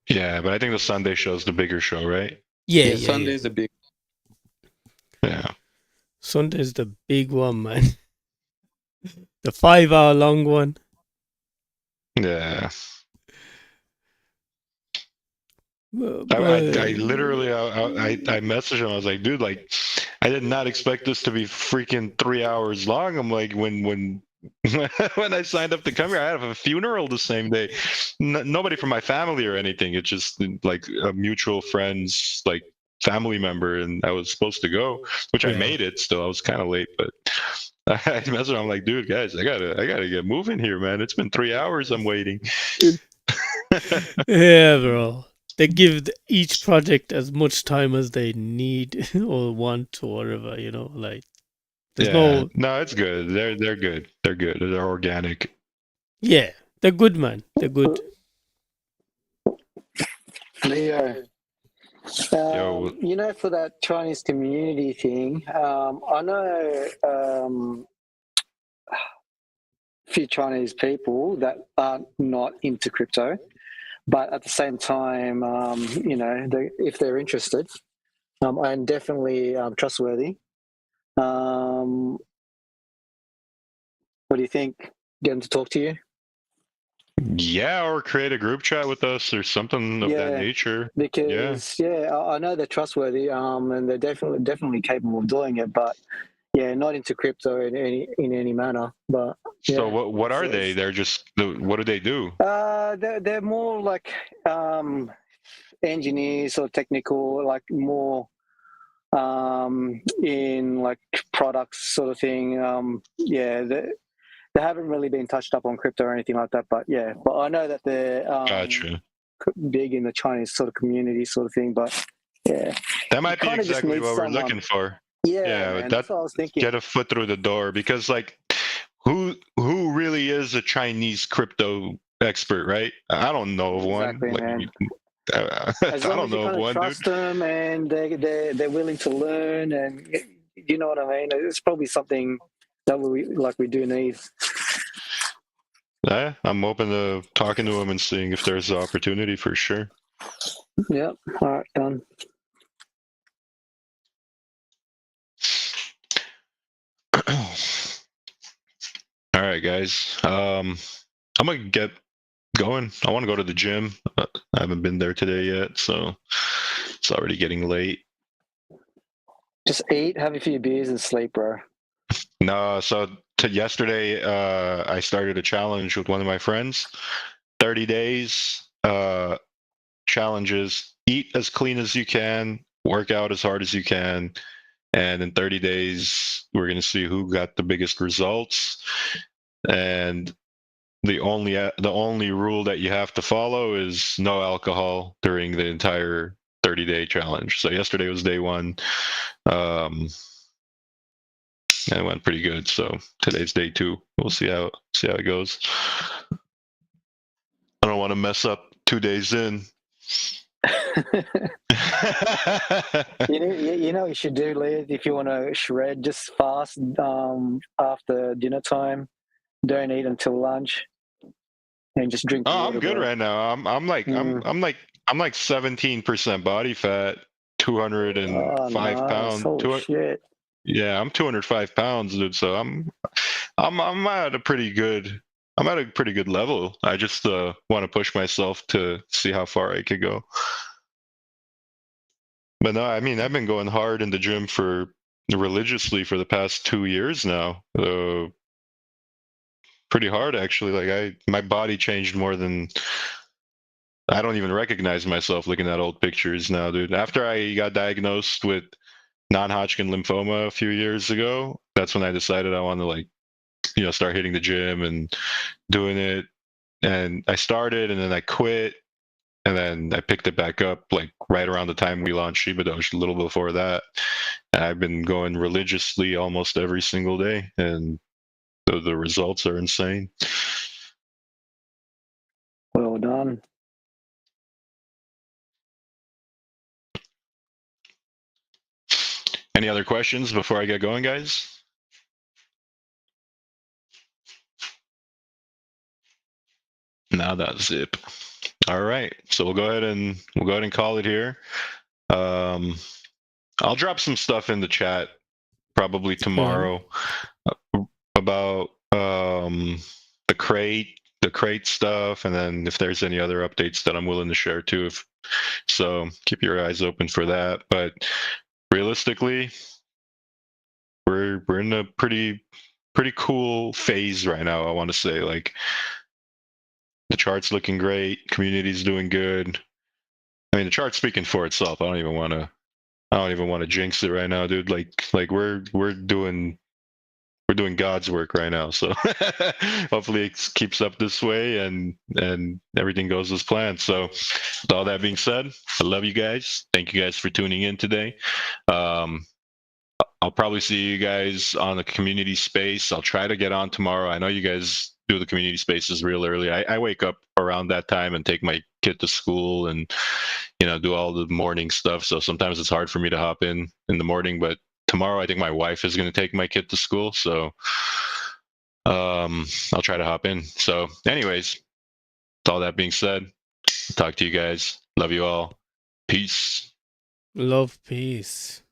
Yeah, but I think the Sunday show's the bigger show, right? Yeah, Sunday's the big. Yeah. Sunday's the big one, man. The 5-hour long one. Yeah. I literally I messaged him. I was like, dude, like, I did not expect this to be freaking 3 hours long. I'm like, when I signed up to come here, I have a funeral the same day. Nobody from my family or anything. It's just like a mutual friend's like family member, and I was supposed to go, which I made it. Still, I was kind of late, but I messaged him. I'm like, dude, guys, I gotta get moving here, man. It's been 3 hours. I'm waiting. Yeah, bro. They give each project as much time as they need or want or whatever, like. There's no, it's good. They're good. They're good. They're organic. Yeah, they're good, man. They're good. Leo, for that Chinese community thing, I know few Chinese people that are not into crypto, but at the same time, if they're interested, and definitely trustworthy. What do you think? Get them to talk to you? Yeah, or create a group chat with us or something of that nature. Because I know they're trustworthy, and they're definitely capable of doing it, but not into crypto in any manner. But so what are they? They're just what do they do? They're more like engineers or technical, like more in like products sort of thing. They haven't really been touched up on crypto or anything like that, but I know that they're Gotcha. big in the Chinese sort of community sort of thing. But that might be exactly what we're looking for. Man, that's what I was thinking. Get a foot through the door, because like who really is a Chinese crypto expert, right? I don't know of one. Man. As long as you kind of trust them and they're willing to learn, and you know what I mean. It's probably something that we do need. Yeah, I'm open to talking to them and seeing if there's an opportunity for sure. Yep. All right, done. All right, guys. I'm gonna get going. I want to go to the gym. I haven't been there today yet, so it's already getting late. Just eat, have a few beers, and sleep, bro. No, so yesterday, I started a challenge with one of my friends. 30 days challenges. Eat as clean as you can. Work out as hard as you can. And in 30 days, we're going to see who got the biggest results. And the only rule that you have to follow is no alcohol during the entire 30-day challenge. So yesterday was day one. And it went pretty good. So today's day two. We'll see how it goes. I don't want to mess up 2 days in. You know what you should do, Lee, if you want to shred, just fast after dinner time. Don't eat until lunch, and just drink. I'm good right now. I'm like 17% body fat, 205 pounds. Holy shit. Yeah, I'm 205 pounds, dude. So I'm at a pretty good level. I just want to push myself to see how far I could go. But no, I mean, I've been going hard in the gym religiously for the past 2 years now. Pretty hard, actually. Like my body changed more than I don't even recognize myself looking at old pictures now, dude. After I got diagnosed with non-Hodgkin lymphoma a few years ago, that's when I decided I want to start hitting the gym and doing it. And I started, and then I quit, and then I picked it back up like right around the time we launched ShibaDoge, a little before that. And I've been going religiously almost every single day, and the results are insane. Well done. Any other questions before I get going, guys? Now that's zip. All right, so we'll go ahead and call it here. I'll drop some stuff in the chat probably tomorrow about the crate stuff, and then if there's any other updates that I'm willing to share too. So keep your eyes open for that. But realistically, we're in a pretty cool phase right now. I want to say, like, the chart's looking great, community's doing good. I mean, the chart's speaking for itself. I don't even want to jinx it right now, dude. Like we're doing God's work right now. So hopefully it keeps up this way and everything goes as planned. So with all that being said, I love you guys. Thank you guys for tuning in today. I'll probably see you guys on the community space. I'll try to get on tomorrow. I know you guys do the community spaces real early. I wake up around that time and take my kid to school and do all the morning stuff. So sometimes it's hard for me to hop in the morning, but tomorrow I think my wife is going to take my kid to school. So I'll try to hop in. So, anyways, with all that being said, talk to you guys. Love you all. Peace. Love, peace.